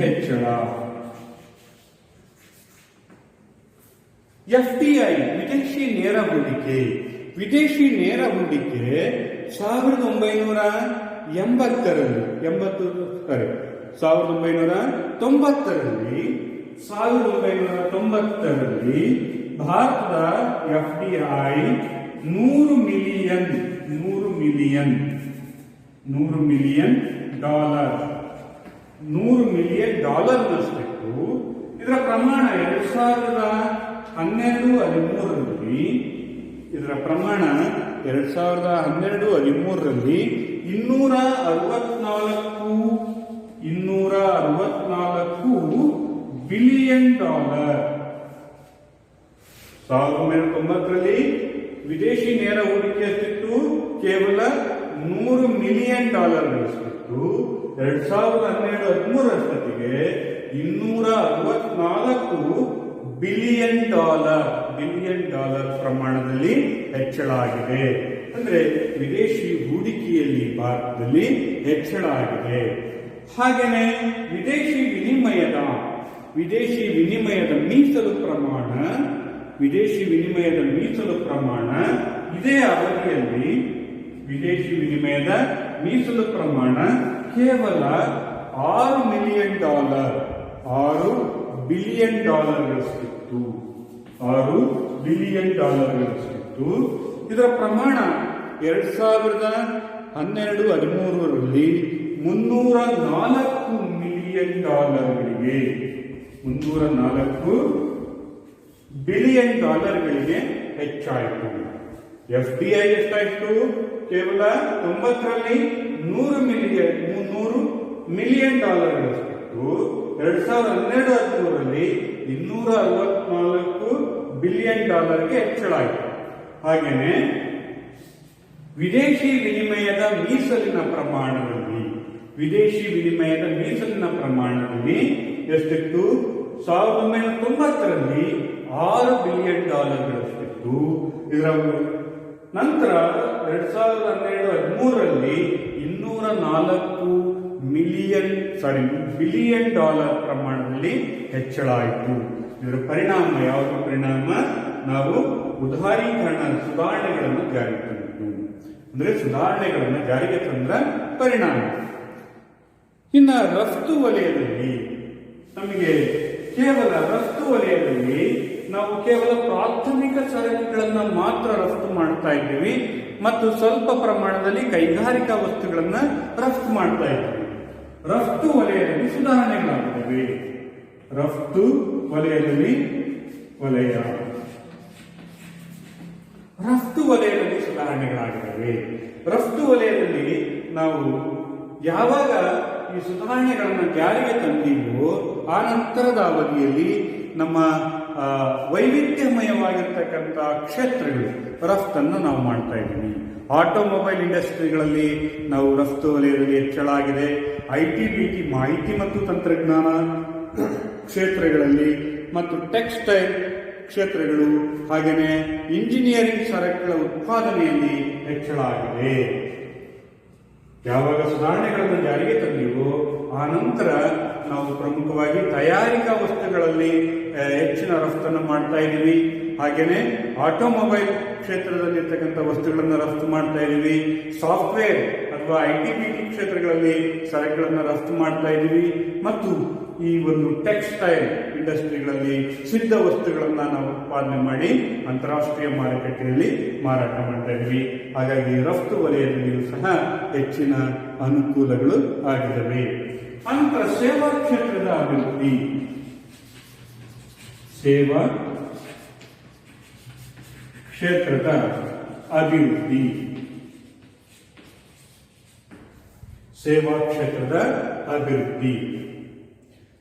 ಹೆಚ್ಚಳ. FDI ವಿದೇಶಿ ನೇರ ಹೂಡಿಕೆ 1990ರಲ್ಲಿ ಭಾರತದ FDI 100 ಮಿಲಿಯನ್ ಡಾಲರ್ನಷ್ಟಿತ್ತು. ಇದರ ಪ್ರಮಾಣ 2012-13ರಲ್ಲಿ 264 ಬಿಲಿಯನ್ ಡಾಲರ್. 1990ರಲ್ಲಿ ವಿದೇಶಿ ನೇರ ಹೂಡಿಕೆ ಎಷ್ಟಿತ್ತು? ಕೇವಲ 100 ಮಿಲಿಯನ್ ಡಾಲರ್ಗಳಷ್ಟಿತ್ತು. 2012-13ರಷ್ಟೊತ್ತಿಗೆ 264 ಬಿಲಿಯನ್ ಡಾಲರ್ ಪ್ರಮಾಣದಲ್ಲಿ ಹೆಚ್ಚಳ ಆಗಿದೆ. ಅಂದ್ರೆ ವಿದೇಶಿ ಹೂಡಿಕೆಯಲ್ಲಿ ಭಾರತದಲ್ಲಿ ಹೆಚ್ಚಳ ಆಗಿದೆ. ಹಾಗೇನೆ ವಿದೇಶಿ ವಿದೇಶಿ ವಿನಿಮಯದ ಮೀಸಲು ಪ್ರಮಾಣ ಇದೇ ಅವಧಿಯಲ್ಲಿ ವಿದೇಶಿ ವಿನಿಮಯದ ಮೀಸಲು ಪ್ರಮಾಣ ಕೇವಲ $6 ಮಿಲಿಯನ್, $6 ಬಿಲಿಯನ್ ಗಳಷ್ಟಿತ್ತು. $6 ಬಿಲಿಯನ್ ಗಳಷ್ಟಿತ್ತು. ಇದರ ಪ್ರಮಾಣ 2012-13ರಲ್ಲಿ $304 ಮಿಲಿಯನ್ $304 ಬಿಲಿಯನ್ ಹೆಚ್ಚಾಯಿತು. FDI ಎಷ್ಟಾಯಿತು? ಕೇವಲ 90ರಲ್ಲಿ $100 ಮಿಲಿಯನ್ ಗಳಷ್ಟಿತ್ತು. 2012-13ರಲ್ಲಿ $264 ಬಿಲಿಯನ್ ಗೆ ಹೆಚ್ಚಳ ಆಯಿತು. ಹಾಗೆಯೇ ವಿದೇಶಿ ವಿನಿಮಯದ ಮೀಸಲಿನ ಪ್ರಮಾಣದಲ್ಲಿ ಎಷ್ಟಿತ್ತು? 1990ರಲ್ಲಿ $6 ಬಿಲಿಯನ್ ಗಳಷ್ಟಿತ್ತು. ಇದರ ನಂತರ 2012-13ರಲ್ಲಿ $204 ಬಿಲಿಯನ್ ಪ್ರಮಾಣದಲ್ಲಿ ಹೆಚ್ಚಳ ಆಯಿತು. ಇದರ ಪರಿಣಾಮ ಯಾವುದು? ನಾವು ಸುಧಾರಣೆಗಳನ್ನು ಜಾರಿಗೆ ತಂದಿದ್ದು. ಅಂದ್ರೆ ಸುಧಾರಣೆಗಳನ್ನು ಜಾರಿಗೆ ತಂದ ಪರಿಣಾಮ. ಇನ್ನ ರಫ್ತು ವಲಯದಲ್ಲಿ ನಾವು ಕೇವಲ ಪ್ರಾಥಮಿಕ ಸರಕುಗಳನ್ನ ಮಾತ್ರ ರಫ್ತು ಮಾಡ್ತಾ ಇದ್ದೀವಿ ಮತ್ತು ಸ್ವಲ್ಪ ಪ್ರಮಾಣದಲ್ಲಿ ಕೈಗಾರಿಕಾ ವಸ್ತುಗಳನ್ನ ರಫ್ತು ಮಾಡ್ತಾ ಇದ್ದೀವಿ. ರಫ್ತು ವಲಯದಲ್ಲಿ ಸುಧಾರಣೆಗಳಾಗಿವೆ. ರಫ್ತು ವಲಯದಲ್ಲಿ ಸುಧಾರಣೆಗಳಾಗಿವೆ. ರಫ್ತು ವಲಯದಲ್ಲಿ ನಾವು ಯಾವಾಗ ಈ ಸುಧಾರಣೆಗಳನ್ನು ಜಾರಿಗೆ ತಂದೀವೋ ಆ ನಂತರದ ಅವಧಿಯಲ್ಲಿ ನಮ್ಮ ವೈವಿಧ್ಯಮಯವಾಗಿರ್ತಕ್ಕಂಥ ಕ್ಷೇತ್ರಗಳು ರಫ್ತನ್ನು ನಾವು ಮಾಡ್ತಾ ಇದ್ದೀವಿ. ಆಟೋಮೊಬೈಲ್ ಇಂಡಸ್ಟ್ರಿಗಳಲ್ಲಿ ನಾವು ರಫ್ತು ವಲಯದಲ್ಲಿ ಹೆಚ್ಚಳ ಆಗಿದೆ. IT/BT ಮಾಹಿತಿ ಮತ್ತು ತಂತ್ರಜ್ಞಾನ ಕ್ಷೇತ್ರಗಳಲ್ಲಿ ಮತ್ತು ಟೆಕ್ಸ್ಟೈಲ್ ಕ್ಷೇತ್ರಗಳು ಹಾಗೆಯೇ ಇಂಜಿನಿಯರಿಂಗ್ ಸರಕುಗಳ ಉತ್ಪಾದನೆಯಲ್ಲಿ ಹೆಚ್ಚಳ ಆಗಿದೆ. ಯಾವಾಗ ಸುಧಾರಣೆಗಳನ್ನು ಜಾರಿಗೆ ತಂದೀವೋ ಆ ನಂತರ ನಾವು ಪ್ರಮುಖವಾಗಿ ತಯಾರಿಕಾ ವಸ್ತುಗಳಲ್ಲಿ ಹೆಚ್ಚಿನ ರಫ್ತನ್ನು ಮಾಡ್ತಾ ಇದ್ದೀವಿ. ಹಾಗೆಯೇ ಆಟೋಮೊಬೈಲ್ ಕ್ಷೇತ್ರದಲ್ಲಿರ್ತಕ್ಕಂಥ ವಸ್ತುಗಳನ್ನು ರಫ್ತು ಮಾಡ್ತಾ ಇದ್ದೀವಿ. ಸಾಫ್ಟ್ವೇರ್ ಅಥವಾ IT/BT ಕ್ಷೇತ್ರಗಳಲ್ಲಿ ಸರಕುಗಳನ್ನು ರಫ್ತು ಮಾಡ್ತಾ ಇದ್ದೀವಿ ಮತ್ತು ಈ ಒಂದು ಟೆಕ್ಸ್ಟೈಲ್ ಇಂಡಸ್ಟ್ರಿಗಳಲ್ಲಿ ಸಿದ್ಧ ವಸ್ತುಗಳನ್ನ ನಾವು ಉತ್ಪಾದನೆ ಮಾಡಿ ಅಂತಾರಾಷ್ಟ್ರೀಯ ಮಾರುಕಟ್ಟೆಯಲ್ಲಿ ಮಾರಾಟ ಮಾಡ್ತಾ ಇದ್ದೀವಿ. ಹಾಗಾಗಿ ರಫ್ತು ವಲಯದಲ್ಲಿಯೂ ಸಹ ಹೆಚ್ಚಿನ ಅನುಕೂಲಗಳು ಆಗಿವೆ. ಅನಂತರ ಸೇವಾ ಕ್ಷೇತ್ರದ ಅಭಿವೃದ್ಧಿ. ಸೇವಾ ಕ್ಷೇತ್ರದ ಅಭಿವೃದ್ಧಿ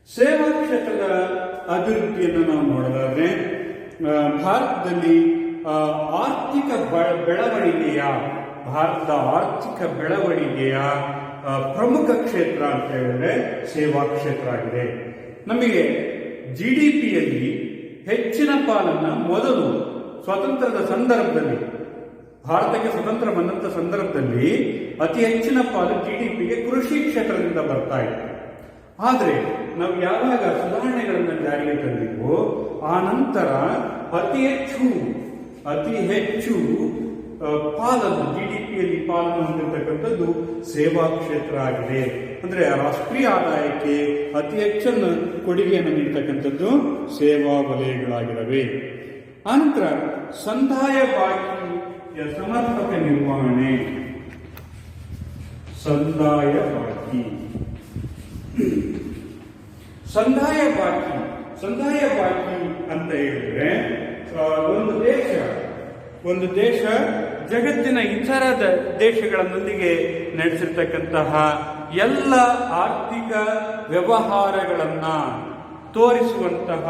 ಸೇವಾ ಕ್ಷೇತ್ರದ ಅಭಿವೃದ್ಧಿಯನ್ನು ನಾವು ನೋಡೋದಾದ್ರೆ ಭಾರತದಲ್ಲಿ ಭಾರತದ ಆರ್ಥಿಕ ಬೆಳವಣಿಗೆಯ ಪ್ರಮುಖ ಕ್ಷೇತ್ರ ಅಂತ ಹೇಳಿದ್ರೆ ಸೇವಾ ಕ್ಷೇತ್ರ ಆಗಿದೆ. ನಮಗೆ GDPಯಲ್ಲಿ ಹೆಚ್ಚಿನ ಪಾಲನ್ನ ಮೊದಲು ಸ್ವಾತಂತ್ರ್ಯದ ಸಂದರ್ಭದಲ್ಲಿ, ಭಾರತಕ್ಕೆ ಸ್ವತಂತ್ರ ಬಂದಂತ ಸಂದರ್ಭದಲ್ಲಿ ಅತಿ ಹೆಚ್ಚಿನ ಪಾಲು GDPಗೆ ಕೃಷಿ ಕ್ಷೇತ್ರದಿಂದ ಬರ್ತಾ ಇತ್ತು. ಆದರೆ ನಾವು ಯಾವಾಗ ಸುಧಾರಣೆಗಳನ್ನು ಜಾರಿಗೆ ತಂದಿವೋ ಆ ನಂತರ ಅತಿ ಹೆಚ್ಚು ಪಾಲನ್ನು GDPಯಲ್ಲಿ ಪಾಲನ್ನು ಹೊಂದಿರತಕ್ಕಂಥದ್ದು ಸೇವಾ ಕ್ಷೇತ್ರ ಆಗಿದೆ. ಅಂದ್ರೆ ರಾಷ್ಟ್ರೀಯ ಆದಾಯಕ್ಕೆ ಅತಿ ಹೆಚ್ಚನ್ನು ಕೊಡುಗೆಯನ್ನು ನೀಡತಕ್ಕಂಥದ್ದು ಸೇವಾ ವಲಯಗಳಾಗಿವೆ. ಆನಂತರ ಸಂದಾಯ ಬಾಕಿಯ ಸಮರ್ಪಕ ನಿರ್ವಹಣೆ. ಸಂದಾಯ ಬಾಕಿ ಅಂತ ಹೇಳಿದ್ರೆ ಒಂದು ದೇಶ ಜಗತ್ತಿನ ಇತರ ದೇಶಗಳೊಂದಿಗೆ ನಡೆಸಿರ್ತಕ್ಕಂತಹ ಎಲ್ಲ ಆರ್ಥಿಕ ವ್ಯವಹಾರಗಳನ್ನ ತೋರಿಸುವಂತಹ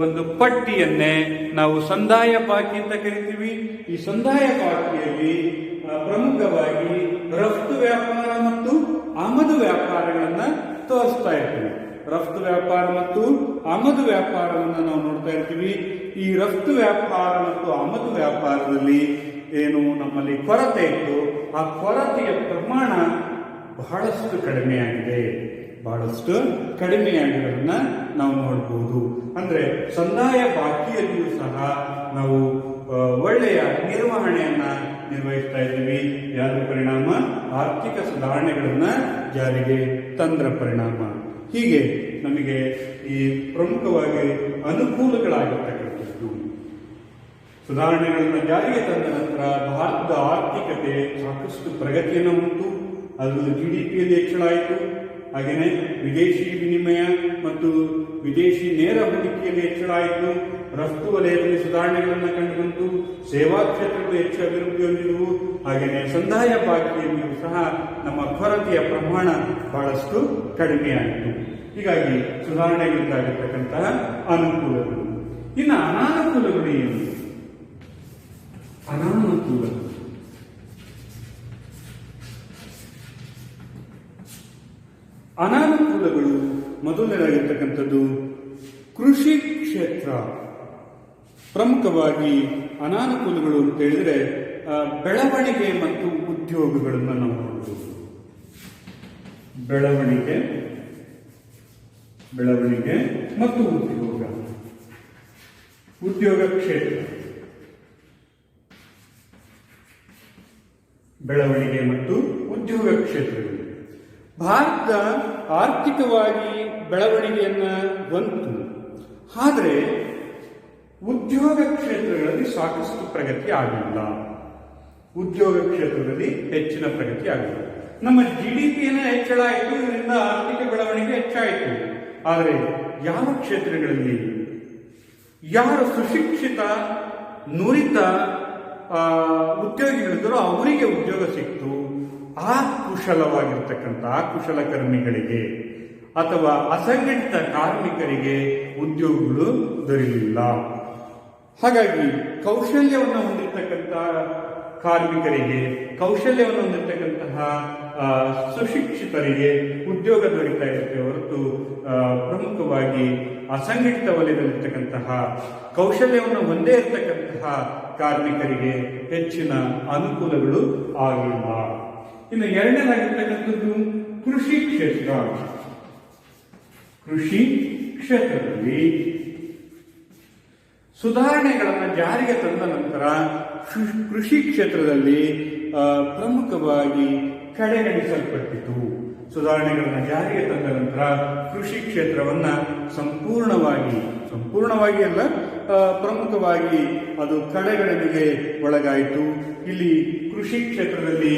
ಒಂದು ಪಟ್ಟಿಯನ್ನೇ ನಾವು ಸಂದಾಯ ಬಾಕಿ ಅಂತ ಕರಿತೀವಿ. ಈ ಸಂದಾಯ ಬಾಕಿಯಲ್ಲಿ ಪ್ರಮುಖವಾಗಿ ರಫ್ತು ವ್ಯಾಪಾರ ಮತ್ತು ಆಮದು ವ್ಯಾಪಾರಗಳನ್ನ ತೋರಿಸ್ತಾ ಇರ್ತೀವಿ. ರಫ್ತು ವ್ಯಾಪಾರ ಮತ್ತು ಆಮದು ವ್ಯಾಪಾರವನ್ನು ನಾವು ನೋಡ್ತಾ ಇರ್ತೀವಿ. ಈ ರಫ್ತು ವ್ಯಾಪಾರ ಮತ್ತು ಆಮದು ವ್ಯಾಪಾರದಲ್ಲಿ ಏನು ನಮ್ಮಲ್ಲಿ ಕೊರತೆ ಇತ್ತು, ಆ ಕೊರತೆಯ ಪ್ರಮಾಣ ಬಹಳಷ್ಟು ಕಡಿಮೆಯಾಗಿದೆ. ಬಹಳಷ್ಟು ಕಡಿಮೆಯಾಗಿರೋದನ್ನ ನಾವು ನೋಡಬಹುದು. ಅಂದ್ರೆ ಸಂದಾಯ ಬಾಕಿಯಲ್ಲಿಯೂ ಸಹ ನಾವು ಒಳ್ಳೆಯ ನಿರ್ವಹಣೆಯನ್ನ ನಿರ್ವಹಿಸ್ತಾ ಇದ್ದೀವಿ. ಯಾರ ಪರಿಣಾಮ? ಆರ್ಥಿಕ ಸುಧಾರಣೆಗಳನ್ನ ಜಾರಿಗೆ ತಂದ್ರ ಪರಿಣಾಮ. ಹೀಗೆ ನಮಗೆ ಈ ಪ್ರಮುಖವಾಗಿ ಅನುಕೂಲಗಳಾಗಿರ್ತಕ್ಕಂಥದ್ದು. ಸುಧಾರಣೆಗಳನ್ನು ಜಾರಿಗೆ ತಂದ ನಂತರ ಭಾರತದ ಆರ್ಥಿಕತೆ ಸಾಕಷ್ಟು ಪ್ರಗತಿಯನ್ನು ಹೊಂದಿತು. ಅದು GDPಯಲ್ಲಿ ಹೆಚ್ಚಳ ಆಯಿತು. ಹಾಗೆಯೇ ವಿದೇಶಿ ವಿನಿಮಯ ಮತ್ತು ವಿದೇಶಿ ನೇರ ಹೂಡಿಕೆಯಲ್ಲಿ ಹೆಚ್ಚಳ ಆಯಿತು. ರಫ್ತು ವಲಯದಲ್ಲಿ ಸುಧಾರಣೆಗಳನ್ನು ಕಂಡುಬಂತು. ಸೇವಾ ಕ್ಷೇತ್ರಗಳು ಹೆಚ್ಚು ಅಭಿವೃದ್ಧಿ ಹೊಂದಿದವು. ಹಾಗೆಯೇ ಸಂದಾಯ ಬಾಕಿಯಲ್ಲಿಯೂ ಸಹ ನಮ್ಮ ಕೊರತೆಯ ಪ್ರಮಾಣ ಬಹಳಷ್ಟು ಕಡಿಮೆಯಾಯಿತು. ಹೀಗಾಗಿ ಸುಧಾರಣೆಗಳಿಂದಾಗಿರ್ತಕ್ಕಂತಹ ಅನುಕೂಲಗಳು. ಇನ್ನು ಅನಾನುಕೂಲಗಳು ಏನು? ಅನಾನುಕೂಲಗಳು ಮೊದಲನೇದಾಗಿರ್ತಕ್ಕಂಥದ್ದು ಕೃಷಿ ಕ್ಷೇತ್ರ. ಪ್ರಮುಖವಾಗಿ ಅನಾನುಕೂಲಗಳು ಅಂತ ಹೇಳಿದ್ರೆ ಬೆಳವಣಿಗೆ ಮತ್ತು ಉದ್ಯೋಗಗಳನ್ನು ನಾವು ನೋಡಬಹುದು. ಬೆಳವಣಿಗೆ ಮತ್ತು ಉದ್ಯೋಗ ಕ್ಷೇತ್ರ. ಬೆಳವಣಿಗೆ ಮತ್ತು ಉದ್ಯೋಗ ಕ್ಷೇತ್ರಗಳು. ಭಾರತ ಆರ್ಥಿಕವಾಗಿ ಬೆಳವಣಿಗೆಯನ್ನ ಹೊಂದಿತು. ಆದರೆ ಉದ್ಯೋಗ ಕ್ಷೇತ್ರಗಳಲ್ಲಿ ಸಾಕಷ್ಟು ಪ್ರಗತಿ ಆಗಲಿಲ್ಲ. ಉದ್ಯೋಗ ಕ್ಷೇತ್ರದಲ್ಲಿ ಹೆಚ್ಚಿನ ಪ್ರಗತಿ ಆಗಲಿಲ್ಲ. ನಮ್ಮ GDPಯನ್ನು ಹೆಚ್ಚಳ ಆಯಿತು, ಇದರಿಂದ ಆರ್ಥಿಕ ಬೆಳವಣಿಗೆ ಹೆಚ್ಚಾಯಿತು. ಆದರೆ ಯಾವ ಕ್ಷೇತ್ರಗಳಲ್ಲಿ ಯಾರು ಸುಶಿಕ್ಷಿತ ನುರಿತ ಉದ್ಯೋಗಿಗಳಿದ್ದರೂ ಅವರಿಗೆ ಉದ್ಯೋಗ ಸಿಕ್ತು. ಆ ಕುಶಲವಾಗಿರ್ತಕ್ಕಂಥ ಕುಶಲಕರ್ಮಿಗಳಿಗೆ ಅಥವಾ ಅಸಂಘಟಿತ ಕಾರ್ಮಿಕರಿಗೆ ಉದ್ಯೋಗಗಳು ದೊರೆಯಲಿಲ್ಲ. ಹಾಗಾಗಿ ಕೌಶಲ್ಯವನ್ನು ಹೊಂದಿರತಕ್ಕಂತಹ ಕಾರ್ಮಿಕರಿಗೆ, ಕೌಶಲ್ಯವನ್ನು ಹೊಂದಿರತಕ್ಕಂತಹ ಸುಶಿಕ್ಷಿತರಿಗೆ ಉದ್ಯೋಗ ದೊರೀತಾ ಇರುತ್ತೆ ಹೊರತು ಪ್ರಮುಖವಾಗಿ ಅಸಂಘಟಿತ ವಲಯದಲ್ಲಿರ್ತಕ್ಕಂತಹ ಕೌಶಲ್ಯವನ್ನು ಹೊಂದೇ ಇರತಕ್ಕಂತಹ ಕಾರ್ಮಿಕರಿಗೆ ಹೆಚ್ಚಿನ ಅನುಕೂಲಗಳು ಆಗಲಿಲ್ಲ. ಇನ್ನು ಎರಡನೇದಾಗಿರ್ತಕ್ಕಂಥದ್ದು ಕೃಷಿ ಕ್ಷೇತ್ರ. ಕೃಷಿ ಕ್ಷೇತ್ರದಲ್ಲಿ ಸುಧಾರಣೆಗಳನ್ನು ಜಾರಿಗೆ ತಂದ ನಂತರ ಕೃಷಿ ಕ್ಷೇತ್ರದಲ್ಲಿ ಪ್ರಮುಖವಾಗಿ ಕಡೆಗಣಿಸಲ್ಪಟ್ಟಿತು. ಸುಧಾರಣೆಗಳನ್ನು ಜಾರಿಗೆ ತಂದ ನಂತರ ಕೃಷಿ ಕ್ಷೇತ್ರವನ್ನ ಸಂಪೂರ್ಣವಾಗಿ ಅಲ್ಲ, ಪ್ರಮುಖವಾಗಿ ಅದು ಕಡೆಗಣನೆಗೆ ಒಳಗಾಯಿತು. ಇಲ್ಲಿ ಕೃಷಿ ಕ್ಷೇತ್ರದಲ್ಲಿ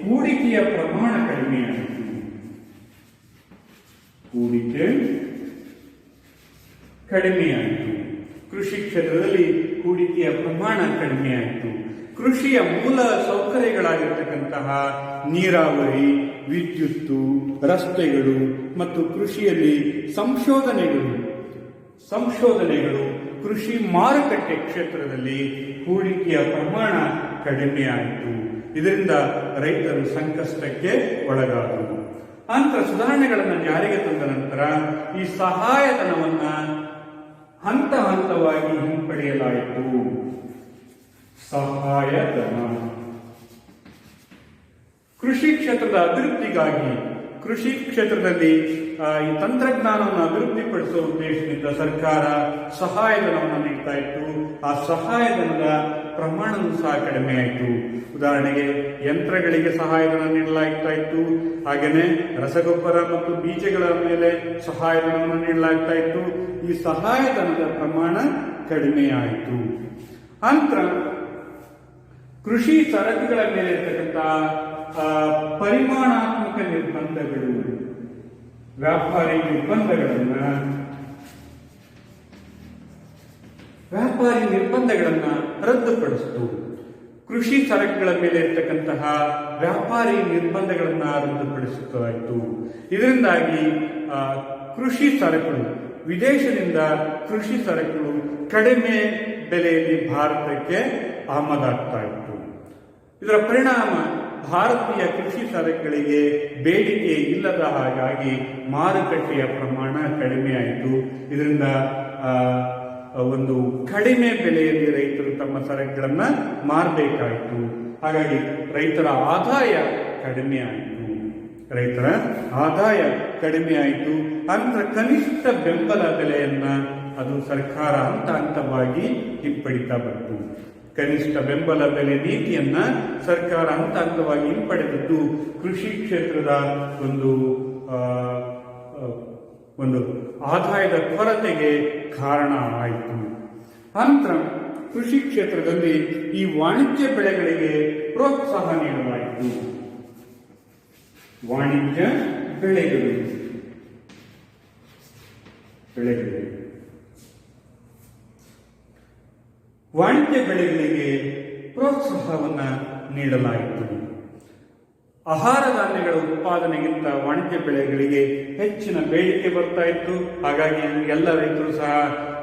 ಹೂಡಿಕೆಯ ಪ್ರಮಾಣ ಕಡಿಮೆಯಾಯಿತು. ಕೃಷಿ ಕ್ಷೇತ್ರದಲ್ಲಿ ಹೂಡಿಕೆಯ ಪ್ರಮಾಣ ಕಡಿಮೆಯಾಯಿತು. ಕೃಷಿಯ ಮೂಲ ಸೌಕರ್ಯಗಳಾಗಿರ್ತಕ್ಕಂತಹ ನೀರಾವರಿ, ವಿದ್ಯುತ್ತು, ರಸ್ತೆಗಳು ಮತ್ತು ಕೃಷಿಯಲ್ಲಿ ಸಂಶೋಧನೆಗಳು ಕೃಷಿ ಮಾರುಕಟ್ಟೆ ಕ್ಷೇತ್ರದಲ್ಲಿ ಹೂಡಿಕೆಯ ಪ್ರಮಾಣ ಕಡಿಮೆಯಾಯಿತು. ಇದರಿಂದ ರೈತರು ಸಂಕಷ್ಟಕ್ಕೆ ಒಳಗಾದರು. ನಂತರ ಸುಧಾರಣೆಗಳನ್ನು ಜಾರಿಗೆ ತಂದ ನಂತರ ಈ ಸಹಾಯಧನವನ್ನ ಹಂತ ಹಂತವಾಗಿ ಹಿಂಪಡೆಯಲಾಯಿತು. ಸಹಾಯಧನ ಕೃಷಿ ಕ್ಷೇತ್ರದ ಅಭಿವೃದ್ಧಿಗಾಗಿ, ಕೃಷಿ ಕ್ಷೇತ್ರದಲ್ಲಿ ಈ ತಂತ್ರಜ್ಞಾನವನ್ನು ಅಭಿವೃದ್ಧಿಪಡಿಸುವ ಉದ್ದೇಶದಿಂದ ಸರ್ಕಾರ ಸಹಾಯಧನವನ್ನು ನೀಡ್ತಾ ಇತ್ತು. ಆ ಸಹಾಯಧನದ ಪ್ರಮಾಣವೂ ಸಹ ಕಡಿಮೆ ಆಯಿತು. ಉದಾಹರಣೆಗೆ ಯಂತ್ರಗಳಿಗೆ ಸಹಾಯಧನ ನೀಡಲಾಗ್ತಾ ಇತ್ತು. ಹಾಗೆಯೇ ರಸಗೊಬ್ಬರ ಮತ್ತು ಬೀಜಗಳ ಮೇಲೆ ಸಹಾಯಧನವನ್ನು ನೀಡಲಾಗ್ತಾ ಇತ್ತು. ಈ ಸಹಾಯಧನದ ಪ್ರಮಾಣ ಕಡಿಮೆಯಾಯಿತು. ನಂತರ ಕೃಷಿ ಸರಕುಗಳ ಮೇಲೆ ಇರತಕ್ಕಂತಹ ಪರಿಮಾಣಾತ್ಮಕ ನಿರ್ಬಂಧಗಳು, ವ್ಯಾಪಾರಿ ನಿರ್ಬಂಧಗಳನ್ನ ರದ್ದುಪಡಿಸಿತು. ಕೃಷಿ ಸರಕುಗಳ ಮೇಲೆ ಇರತಕ್ಕಂತಹ ವ್ಯಾಪಾರಿ ನಿರ್ಬಂಧಗಳನ್ನ ರದ್ದುಪಡಿಸಲಾಯಿತು. ಇದರಿಂದಾಗಿ ಕೃಷಿ ಸರಕುಗಳು, ವಿದೇಶದಿಂದ ಕೃಷಿ ಸರಕುಗಳು ಕಡಿಮೆ ಬೆಲೆಯಲ್ಲಿ ಭಾರತಕ್ಕೆ ಆಮದಾಗ್ತಾ ಇತ್ತು. ಇದರ ಪರಿಣಾಮ ಭಾರತೀಯ ಕೃಷಿ ಸರಕುಗಳಿಗೆ ಬೇಡಿಕೆ ಇಲ್ಲದ ಹಾಗಾಗಿ ಮಾರುಕಟ್ಟೆಯ ಪ್ರಮಾಣ ಕಡಿಮೆಯಾಯಿತು. ಇದರಿಂದ ಒಂದು ಕಡಿಮೆ ಬೆಲೆಯಲ್ಲಿ ರೈತರು ತಮ್ಮ ಸರಕುಗಳನ್ನ ಮಾರಬೇಕಾಯಿತು. ಹಾಗಾಗಿ ರೈತರ ಆದಾಯ ಕಡಿಮೆ ಆಯಿತು. ರೈತರ ಆದಾಯ ಕಡಿಮೆ ಆಯಿತು. ನಂತರ ಕನಿಷ್ಠ ಬೆಂಬಲ ಬೆಲೆಯನ್ನ ಅದು ಸರ್ಕಾರ ಹಂತ ಹಂತವಾಗಿ ಹಿಂಪಡಿತಾ ಬಂತು. ಕನಿಷ್ಠ ಬೆಂಬಲ ಬೆಲೆ ನೀತಿಯನ್ನ ಸರ್ಕಾರ ಹಂತ ಹಂತವಾಗಿ ಹಿಂಪಡೆದದ್ದು ಕೃಷಿ ಕ್ಷೇತ್ರದ ಒಂದು ಆದಾಯದ ಕೊರತೆಗೆ ಕಾರಣ ಆಯಿತು. ನಂತರ ಕೃಷಿ ಕ್ಷೇತ್ರದಲ್ಲಿ ಈ ವಾಣಿಜ್ಯ ಬೆಳೆಗಳಿಗೆ ಪ್ರೋತ್ಸಾಹ ನೀಡಲಾಯಿತು. ವಾಣಿಜ್ಯ ಬೆಳೆಗಳು ವಾಣಿಜ್ಯ ಬೆಳೆಗಳಿಗೆ ಪ್ರೋತ್ಸಾಹವನ್ನ ನೀಡಲಾಯಿತು. ಆಹಾರ ಧಾನ್ಯಗಳ ಉತ್ಪಾದನೆಗಿಂತ ವಾಣಿಜ್ಯ ಬೆಳೆಗಳಿಗೆ ಹೆಚ್ಚಿನ ಬೇಡಿಕೆ ಬರ್ತಾ ಇತ್ತು. ಹಾಗಾಗಿ ಎಲ್ಲ ರೈತರು ಸಹ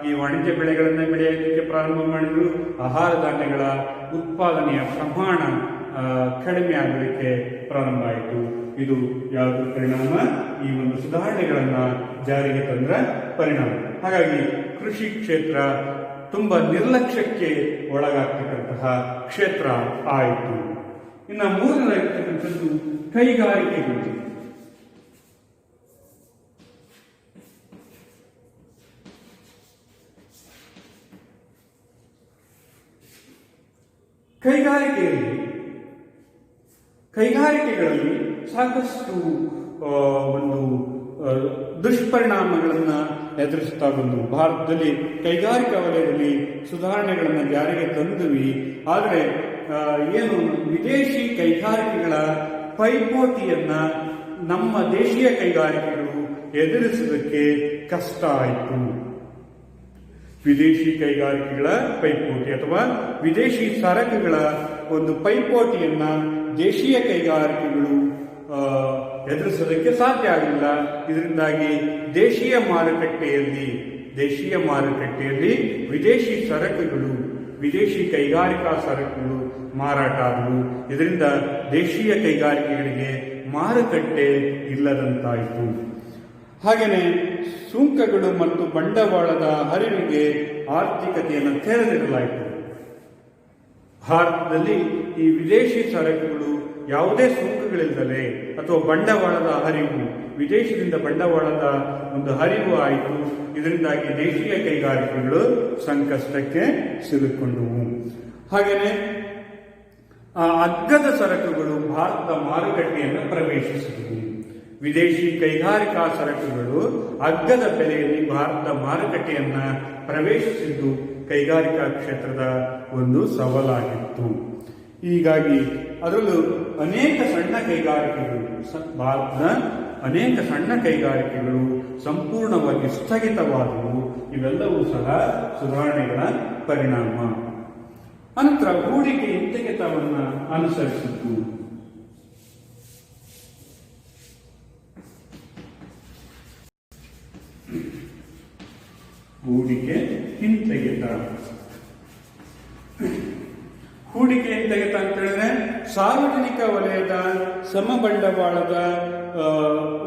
ಈ ವಾಣಿಜ್ಯ ಬೆಳೆಗಳನ್ನ ಬೆಳೆಯಲಿಕ್ಕೆ ಪ್ರಾರಂಭ ಮಾಡಿದ್ರು. ಆಹಾರ ಧಾನ್ಯಗಳ ಉತ್ಪಾದನೆಯ ಪ್ರಮಾಣ ಕಡಿಮೆ ಆಗಲಿಕ್ಕೆ ಪ್ರಾರಂಭ ಆಯಿತು. ಇದು ಯಾವುದು ಪರಿಣಾಮ? ಈ ಒಂದು ಸುಧಾರಣೆಗಳನ್ನ ಜಾರಿಗೆ ತಂದ್ರ ಪರಿಣಾಮ. ಹಾಗಾಗಿ ಕೃಷಿ ಕ್ಷೇತ್ರ ತುಂಬಾ ನಿರ್ಲಕ್ಷ್ಯಕ್ಕೆ ಒಳಗಾಗ್ತಕ್ಕಂತಹ ಕ್ಷೇತ್ರ ಆಯಿತು. ಇನ್ನು ಮೂರನೇದಾಗಿರ್ತಕ್ಕಂಥದ್ದು ಕೈಗಾರಿಕೆಗಳು. ಕೈಗಾರಿಕೆಗಳಲ್ಲಿ ಸಾಕಷ್ಟು ಒಂದು ದುಷ್ಪರಿಣಾಮಗಳನ್ನ ಎದುರಿಸ್ತಾ ಬಂದು ಭಾರತದಲ್ಲಿ ಕೈಗಾರಿಕಾ ವಲಯದಲ್ಲಿ ಸುಧಾರಣೆಗಳನ್ನು ಜಾರಿಗೆ ತಂದ್ವಿ. ಆದರೆ ಏನು ವಿದೇಶಿ ಕೈಗಾರಿಕೆಗಳ ಪೈಪೋಟಿಯನ್ನ ನಮ್ಮ ದೇಶೀಯ ಕೈಗಾರಿಕೆಗಳು ಎದುರಿಸುವುದಕ್ಕೆ ಕಷ್ಟ ಆಯಿತು. ವಿದೇಶಿ ಕೈಗಾರಿಕೆಗಳ ಪೈಪೋಟಿ ಅಥವಾ ವಿದೇಶಿ ಸರಕುಗಳ ಒಂದು ಪೈಪೋಟಿಯನ್ನ ದೇಶೀಯ ಕೈಗಾರಿಕೆಗಳು ಎದುರಿಸೋದಕ್ಕೆ ಸಾಧ್ಯ ಆಗಲಿಲ್ಲ. ಇದರಿಂದಾಗಿ ದೇಶೀಯ ಮಾರುಕಟ್ಟೆಯಲ್ಲಿ ವಿದೇಶಿ ಸರಕುಗಳು, ವಿದೇಶಿ ಕೈಗಾರಿಕಾ ಸರಕುಗಳು ಮಾರಾಟ ಆದವು. ಇದರಿಂದ ದೇಶೀಯ ಕೈಗಾರಿಕೆಗಳಿಗೆ ಮಾರುಕಟ್ಟೆ ಇಲ್ಲದಂತಾಯಿತು. ಹಾಗೆಯೇ ಸುಂಕಗಳು ಮತ್ತು ಬಂಡವಾಳದ ಹರಿವಿಗೆ ಆರ್ಥಿಕತೆಯನ್ನು ತೆರೆದಿಡಲಾಯಿತು. ಭಾರತದಲ್ಲಿ ಈ ವಿದೇಶಿ ಸರಕುಗಳು ಯಾವುದೇ ಸುಂಕಗಳಿಲ್ಲದೆ ಅಥವಾ ಬಂಡವಾಳದ ಹರಿವು, ವಿದೇಶದಿಂದ ಬಂಡವಾಳದ ಒಂದು ಹರಿವು ಆಯಿತು. ಇದರಿಂದಾಗಿ ದೇಶೀಯ ಕೈಗಾರಿಕೆಗಳು ಸಂಕಷ್ಟಕ್ಕೆ ಸಿಲುಕೊಂಡವು. ಹಾಗೆಯೇ ಅಗ್ಗದ ಸರಕುಗಳು ಭಾರತದ ಮಾರುಕಟ್ಟೆಯನ್ನು ಪ್ರವೇಶಿಸಿದವು. ವಿದೇಶಿ ಕೈಗಾರಿಕಾ ಸರಕುಗಳು ಅಗ್ಗದ ಬೆಲೆಯಲ್ಲಿ ಭಾರತದ ಮಾರುಕಟ್ಟೆಯನ್ನ ಪ್ರವೇಶಿಸಿದ್ದು ಕೈಗಾರಿಕಾ ಕ್ಷೇತ್ರದ ಒಂದು ಸವಾಲಾಗಿತ್ತು. ಹೀಗಾಗಿ ಅದರಲ್ಲೂ ಅನೇಕ ಸಣ್ಣ ಕೈಗಾರಿಕೆಗಳು, ಭಾರತದ ಅನೇಕ ಸಣ್ಣ ಕೈಗಾರಿಕೆಗಳು ಸಂಪೂರ್ಣವಾಗಿ ಸ್ಥಗಿತವಾದವು. ಇವೆಲ್ಲವೂ ಸಹ ಸುಧಾರಣೆಗಳ ಪರಿಣಾಮ. ಅನಂತರ ಹೂಡಿಕೆ ಹಿಂತೆಗೆತವನ್ನು ಅನುಸರಿಸಿತು. ಹೂಡಿಕೆ ಹಿಂತೆಗೆತ ಅಂತ ಹೇಳಿದ್ರೆ ಸಾರ್ವಜನಿಕ ವಲಯದ ಸಮಬಂಡವಾಳದ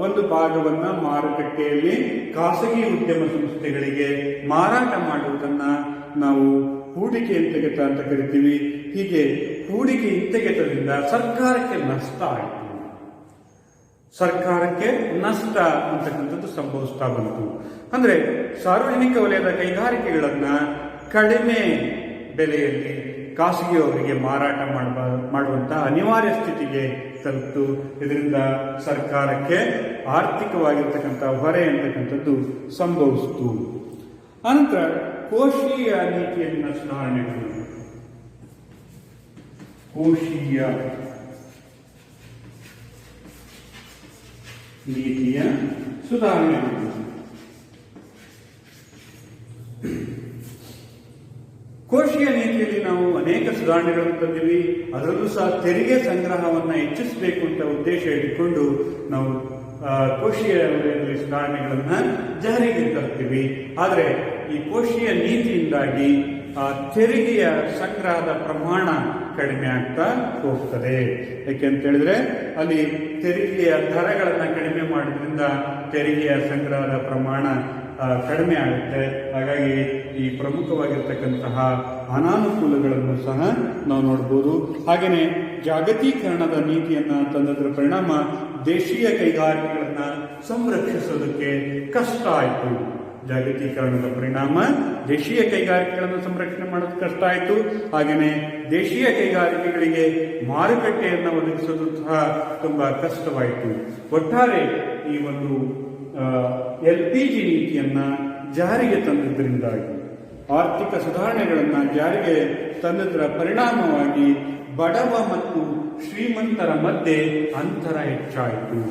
ಒಂದು ಭಾಗವನ್ನ ಮಾರುಕಟ್ಟೆಯಲ್ಲಿ ಖಾಸಗಿ ಉದ್ಯಮ ಸಂಸ್ಥೆಗಳಿಗೆ ಮಾರಾಟ ಮಾಡುವುದನ್ನ ನಾವು ಹೂಡಿಕೆ ಹಿಂತೆಗೆತ ಅಂತ ಕರಿತೀವಿ. ಹೀಗೆ ಹೂಡಿಕೆ ಹಿಂತೆಗೆತದಿಂದ ಸರ್ಕಾರಕ್ಕೆ ನಷ್ಟ ಆಯಿತು. ಸರ್ಕಾರಕ್ಕೆ ನಷ್ಟ ಅಂತಕ್ಕಂಥದ್ದು ಸಂಭವಿಸ್ತಾ ಬಂತು. ಅಂದ್ರೆ ಸಾರ್ವಜನಿಕ ವಲಯದ ಕೈಗಾರಿಕೆಗಳನ್ನ ಕಡಿಮೆ ಬೆಲೆಯಲ್ಲಿ ಖಾಸಗಿಯವರಿಗೆ ಮಾರಾಟ ಮಾಡುವಂತಹ ಅನಿವಾರ್ಯ ಸ್ಥಿತಿಗೆ ತಲುಪಿತು. ಇದರಿಂದ ಸರ್ಕಾರಕ್ಕೆ ಆರ್ಥಿಕವಾಗಿರ್ತಕ್ಕಂಥ ಹೊರೆ ಅಂತಕ್ಕಂಥದ್ದು ಸಂಭವಿಸಿತು. ಅನಂತರ ಕೋಶೀಯ ನೀತಿಯಲ್ಲಿನ ಸುಧಾರಣೆಗಳು. ಕೋಶೀಯ ನೀತಿಯ ಸುಧಾರಣೆಗಳು. ಕೋಶೀಯ ನೀತಿಯಲ್ಲಿ ನಾವು ಅನೇಕ ಸುಧಾರಣೆಗಳನ್ನು ತಂದಿವಿ. ಅದರಲ್ಲೂ ಸಹ ತೆರಿಗೆ ಸಂಗ್ರಹವನ್ನು ಹೆಚ್ಚಿಸಬೇಕು ಅಂತ ಉದ್ದೇಶ ಇಟ್ಟುಕೊಂಡು ನಾವು ಕೋಶೀಯ ವಲಯದಲ್ಲಿ ಸುಧಾರಣೆಗಳನ್ನ ಜಾರಿಗೆ ತರ್ತೀವಿ. ಆದರೆ ಈ ಕೋಶೀಯ ನೀತಿಯಿಂದಾಗಿ ತೆರಿಗೆಯ ಸಂಗ್ರಹದ ಪ್ರಮಾಣ ಕಡಿಮೆ ಆಗ್ತಾ ಹೋಗ್ತದೆ. ಯಾಕೆಂತ ಹೇಳಿದ್ರೆ ಅಲ್ಲಿ ತೆರಿಗೆಯ ದರಗಳನ್ನು ಕಡಿಮೆ ಮಾಡೋದ್ರಿಂದ ತೆರಿಗೆಯ ಸಂಗ್ರಹದ ಪ್ರಮಾಣ ಕಡಿಮೆ ಆಗುತ್ತೆ. ಹಾಗಾಗಿ ಈ ಪ್ರಮುಖವಾಗಿರ್ತಕ್ಕಂತಹ ಅನಾನುಕೂಲಗಳನ್ನು ಸಹ ನಾವು ನೋಡ್ಬೋದು. ಹಾಗೆಯೇ ಜಾಗತೀಕರಣದ ನೀತಿಯನ್ನು ತಂದದ್ರ ಪರಿಣಾಮ ದೇಶೀಯ ಕೈಗಾರಿಕೆಗಳನ್ನು ಸಂರಕ್ಷಿಸೋದಕ್ಕೆ ಕಷ್ಟ ಆಯಿತು. ಜಾಗತೀಕರಣದ ಪರಿಣಾಮ ದೇಶೀಯ ಕೈಗಾರಿಕೆಗಳನ್ನು ಸಂರಕ್ಷಣೆ ಮಾಡೋದು ಕಷ್ಟ ಆಯಿತು. ಹಾಗೆಯೇ ದೇಶೀಯ ಕೈಗಾರಿಕೆಗಳಿಗೆ ಮಾರುಕಟ್ಟೆಯನ್ನು ಒದಗಿಸೋದು ಸಹ ತುಂಬಾ ಕಷ್ಟವಾಯಿತು. ಒಟ್ಟಾರೆ ಈ ಒಂದು LPG ನೀತಿಯನ್ನ ಜಾರಿಗೆ ತಂದಿದ್ದರಿಂದಾಗಿ, ಆರ್ಥಿಕ ಸುಧಾರಣೆಗಳನ್ನು ಜಾರಿಗೆ ತಂದದರ ಪರಿಣಾಮವಾಗಿ ಬಡವ ಮತ್ತು ಶ್ರೀಮಂತರ ಮಧ್ಯೆ ಅಂತರ ಹೆಚ್ಚಾಯಿತು.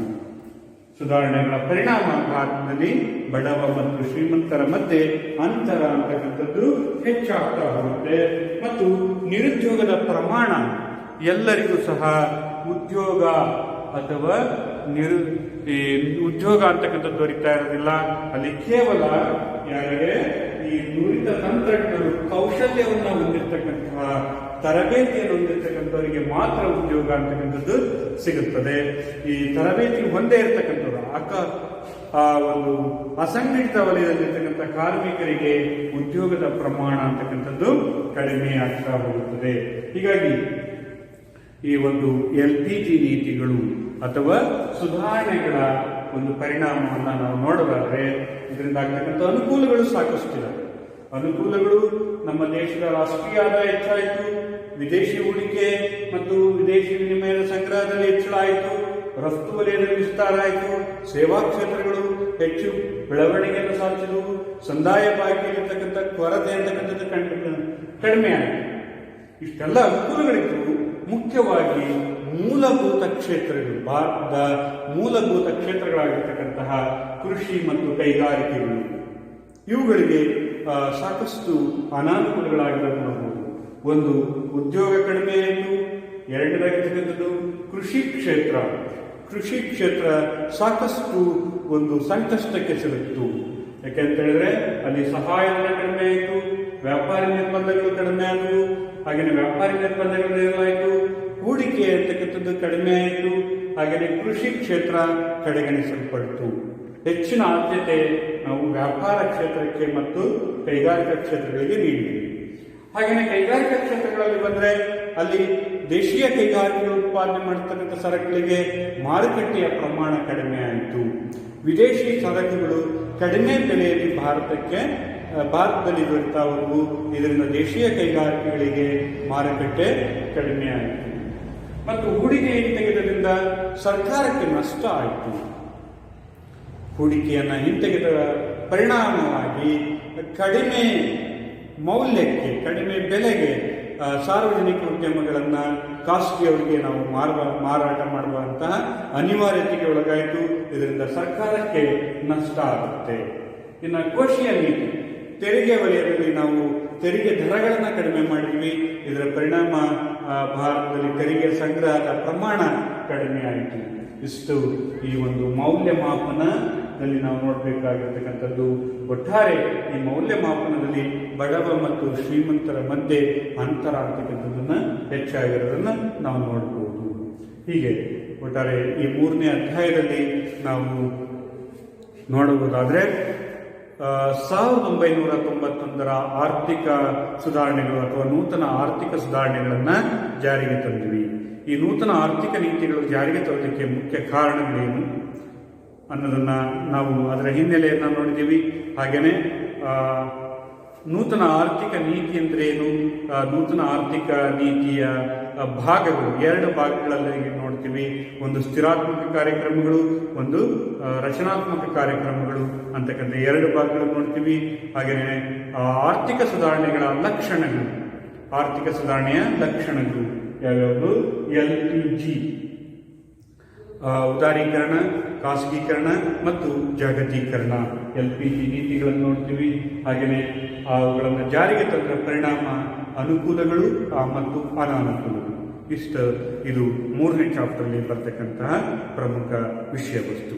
ಸುಧಾರಣೆಗಳ ಪರಿಣಾಮ ಭಾರತದಲ್ಲಿ ಬಡವ ಮತ್ತು ಶ್ರೀಮಂತರ ಮಧ್ಯೆ ಅಂತರ ಅಂತಕ್ಕಂಥದ್ದು ಹೆಚ್ಚಾಗ್ತಾ ಹೋಗುತ್ತೆ. ಮತ್ತು ನಿರುದ್ಯೋಗದ ಪ್ರಮಾಣ, ಎಲ್ಲರಿಗೂ ಸಹ ಉದ್ಯೋಗ ಅಥವಾ ಉದ್ಯೋಗ ಅಂತಕ್ಕಂಥದ್ದು ದೊರೀತಾ ಇರೋದಿಲ್ಲ. ಅಲ್ಲಿ ಕೇವಲ ಯಾರಿಗೆ ಈ ನುರಿತ ತಂತ್ರಜ್ಞರು ಕೌಶಲ್ಯವನ್ನು ಹೊಂದಿರತಕ್ಕಂತಹ, ತರಬೇತಿಯನ್ನು ಹೊಂದಿರತಕ್ಕಂಥವರಿಗೆ ಮಾತ್ರ ಉದ್ಯೋಗ ಅಂತಕ್ಕಂಥದ್ದು ಸಿಗುತ್ತದೆ. ಈ ತರಬೇತಿ ಹೊಂದೇ ಇರತಕ್ಕಂಥವ್ರು ಒಂದು ಅಸಂಘಟಿತ ವಲಯದಲ್ಲಿರ್ತಕ್ಕಂಥ ಕಾರ್ಮಿಕರಿಗೆ ಉದ್ಯೋಗದ ಪ್ರಮಾಣ ಅಂತಕ್ಕಂಥದ್ದು ಕಡಿಮೆ ಆಗ್ತಾ ಹೋಗುತ್ತದೆ. ಹೀಗಾಗಿ ಈ ಒಂದು LPG ನೀತಿಗಳು ಅಥವಾ ಸುಧಾರಣೆಗಳ ಒಂದು ಪರಿಣಾಮವನ್ನು ನಾವು ನೋಡೋದಾದ್ರೆ ಇದರಿಂದ ಆಗ್ತಕ್ಕಂಥ ಅನುಕೂಲಗಳು ಸಾಕಷ್ಟಿದೆ. ಅನುಕೂಲಗಳು, ನಮ್ಮ ದೇಶದ ರಾಷ್ಟ್ರೀಯ ಆದಾಯ ಹೆಚ್ಚಾಯಿತು, ವಿದೇಶಿ ಹೂಡಿಕೆ ಮತ್ತು ವಿದೇಶಿ ವಿನಿಮಯದ ಸಂಗ್ರಹದಲ್ಲಿ ಹೆಚ್ಚಳ ಆಯಿತು, ರಫ್ತು ವಲಯದಲ್ಲಿ ವಿಸ್ತಾರ ಆಯಿತು, ಸೇವಾ ಕ್ಷೇತ್ರಗಳು ಹೆಚ್ಚು ಬೆಳವಣಿಗೆಯನ್ನು ಸಾಧಿಸಿದವು, ಸಂದಾಯ ಬಾಕಿಯಲ್ಲಿರ್ತಕ್ಕಂಥ ಕೊರತೆ ಅಂತಕ್ಕಂಥದ್ದು ಕಡಿಮೆ ಆಯಿತು. ಇಷ್ಟೆಲ್ಲ ಅನುಕೂಲಗಳಿದ್ದು ಮುಖ್ಯವಾಗಿ ಮೂಲಭೂತ ಕ್ಷೇತ್ರಗಳು, ಭಾರತದ ಮೂಲಭೂತ ಕ್ಷೇತ್ರಗಳಾಗಿರ್ತಕ್ಕಂತಹ ಕೃಷಿ ಮತ್ತು ಕೈಗಾರಿಕೆಗಳು, ಇವುಗಳಿಗೆ ಸಾಕಷ್ಟು ಅನಾನುಕೂಲಗಳಾಗಿರೋದು ನೋಡಬಹುದು. ಒಂದು, ಉದ್ಯೋಗ ಕಡಿಮೆ ಆಯಿತು. ಎರಡನೇದಾಗಿರ್ತಕ್ಕಂಥದ್ದು ಕೃಷಿ ಕ್ಷೇತ್ರ. ಕೃಷಿ ಕ್ಷೇತ್ರ ಸಾಕಷ್ಟು ಒಂದು ಸಂಕಷ್ಟಕ್ಕೆ ಸಿಲುಕಿತು. ಯಾಕೆಂತ ಹೇಳಿದ್ರೆ ಅಲ್ಲಿ ಸಹಾಯಧನ ಕಡಿಮೆ ಆಯಿತು, ವ್ಯಾಪಾರಿ ನಿರ್ಬಂಧಗಳು ಕಡಿಮೆ ಆದವು. ಹಾಗೆಯೇ ವ್ಯಾಪಾರಿ ನಿರ್ಬಂಧಗಳು ಏನಾಯಿತು, ಹೂಡಿಕೆ ಅಂತಕ್ಕಂಥದ್ದು ಕಡಿಮೆ ಆಯಿತು. ಹಾಗೆಯೇ ಕೃಷಿ ಕ್ಷೇತ್ರ ಕಡೆಗಣಿಸಲ್ಪಟ್ಟಿತು. ಹೆಚ್ಚಿನ ಆದ್ಯತೆ ನಾವು ವ್ಯಾಪಾರ ಕ್ಷೇತ್ರಕ್ಕೆ ಮತ್ತು ಕೈಗಾರಿಕಾ ಕ್ಷೇತ್ರಗಳಿಗೆ ನೀಡಿದ್ವಿ. ಹಾಗೆಯೇ ಕೈಗಾರಿಕಾ ಕ್ಷೇತ್ರಗಳಲ್ಲಿ ಬಂದರೆ ಅಲ್ಲಿ ದೇಶೀಯ ಕೈಗಾರಿಕೆಗಳು ಉತ್ಪಾದನೆ ಮಾಡತಕ್ಕಂಥ ಸರಕುಗಳಿಗೆ ಮಾರುಕಟ್ಟೆಯ ಪ್ರಮಾಣ ಕಡಿಮೆ ಆಯಿತು. ವಿದೇಶಿ ಸರಕುಗಳು ಕಡಿಮೆ ಬೆಲೆಯಲ್ಲಿ ಭಾರತದಲ್ಲಿ ದೊರೆತಾ ಹೋದವು. ಇದರಿಂದ ದೇಶೀಯ ಕೈಗಾರಿಕೆಗಳಿಗೆ ಮಾರುಕಟ್ಟೆ ಕಡಿಮೆ ಆಯಿತು. ಮತ್ತು ಹೂಡಿಕೆ ಹಿಂತೆಗೆತದಿಂದ ಸರ್ಕಾರಕ್ಕೆ ನಷ್ಟ ಆಯಿತು. ಹೂಡಿಕೆಯನ್ನು ಹಿಂತೆಗೆದ ಪರಿಣಾಮವಾಗಿ ಕಡಿಮೆ ಮೌಲ್ಯಕ್ಕೆ, ಕಡಿಮೆ ಬೆಲೆಗೆ ಸಾರ್ವಜನಿಕ ಉದ್ಯಮಗಳನ್ನು ಖಾಸಗಿಯವರಿಗೆ ನಾವು ಮಾರಾಟ ಮಾಡುವಂತಹ ಅನಿವಾರ್ಯತೆಗೆ ಒಳಗಾಯಿತು. ಇದರಿಂದ ಸರ್ಕಾರಕ್ಕೆ ನಷ್ಟ ಆಗುತ್ತೆ. ಇನ್ನು ಕೋಶೀಯ ನೀತಿ, ತೆರಿಗೆ ವಲಯದಲ್ಲಿ ನಾವು ತೆರಿಗೆ ದರಗಳನ್ನು ಕಡಿಮೆ ಮಾಡಿದ್ವಿ. ಇದರ ಪರಿಣಾಮ ಭಾರತದಲ್ಲಿ ತೆರಿಗೆ ಸಂಗ್ರಹದ ಪ್ರಮಾಣ ಕಡಿಮೆ ಆಯಿತು. ಇಷ್ಟು ಈ ಒಂದು ಮೌಲ್ಯಮಾಪನದಲ್ಲಿ ನಾವು ನೋಡಬೇಕಾಗಿರ್ತಕ್ಕಂಥದ್ದು. ಒಟ್ಟಾರೆ ಈ ಮೌಲ್ಯಮಾಪನದಲ್ಲಿ ಬಡವ ಮತ್ತು ಶ್ರೀಮಂತರ ಮಧ್ಯೆ ಅಂತರ ಅಂತಕ್ಕಂಥದ್ದನ್ನು ಹೆಚ್ಚಾಗಿರೋದನ್ನು ನಾವು ನೋಡಬಹುದು. ಹೀಗೆ ಒಟ್ಟಾರೆ ಈ 3ನೇ ಅಧ್ಯಾಯದಲ್ಲಿ ನಾವು ನೋಡುವುದಾದರೆ 1991ರ ಆರ್ಥಿಕ ಸುಧಾರಣೆಗಳು ಅಥವಾ ನೂತನ ಆರ್ಥಿಕ ಸುಧಾರಣೆಗಳನ್ನು ಜಾರಿಗೆ ತಂದಿವಿ. ಈ ನೂತನ ಆರ್ಥಿಕ ನೀತಿಗಳು ಜಾರಿಗೆ ತರೋದಕ್ಕೆ ಮುಖ್ಯ ಕಾರಣಗಳೇನು ಅನ್ನೋದನ್ನು ನಾವು ಅದರ ಹಿನ್ನೆಲೆಯನ್ನು ನೋಡಿದ್ದೀವಿ. ಹಾಗೆಯೇ ನೂತನ ಆರ್ಥಿಕ ನೀತಿ ಅಂದರೆ ಏನು, ನೂತನ ಆರ್ಥಿಕ ನೀತಿಯ ಭಾಗಗಳು 2 ಭಾಗಗಳಲ್ಲಿ ನೋಡ್ತೀವಿ. ಒಂದು ಸ್ಥಿರಾತ್ಮಕ ಕಾರ್ಯಕ್ರಮಗಳು, ಒಂದು ರಚನಾತ್ಮಕ ಕಾರ್ಯಕ್ರಮಗಳು ಅಂತಕ್ಕಂಥ 2 ಭಾಗಗಳು ನೋಡ್ತೀವಿ. ಹಾಗೆಯೇ ಆರ್ಥಿಕ ಸುಧಾರಣೆಗಳ ಲಕ್ಷಣಗಳು, ಆರ್ಥಿಕ ಸುಧಾರಣೆಯ ಲಕ್ಷಣಗಳು ಯಾವ್ಯಾವುದು, LPG, ಉದಾರೀಕರಣ, ಖಾಸಗೀಕರಣ ಮತ್ತು ಜಾಗತೀಕರಣ, LPG ನೀತಿಗಳನ್ನು ನೋಡ್ತೀವಿ. ಹಾಗೆಯೇ ಅವುಗಳನ್ನು ಜಾರಿಗೆ ತಂದ ಪರಿಣಾಮ, ಅನುಕೂಲಗಳು ಮತ್ತು ಅನಾನುಕೂಲಗಳು. ಇದು 3ನೇ ಚಾಪ್ಟರ್ಲಿ ಬರ್ತಕ್ಕಂತಹ ಪ್ರಮುಖ ವಿಷಯ ವಸ್ತು.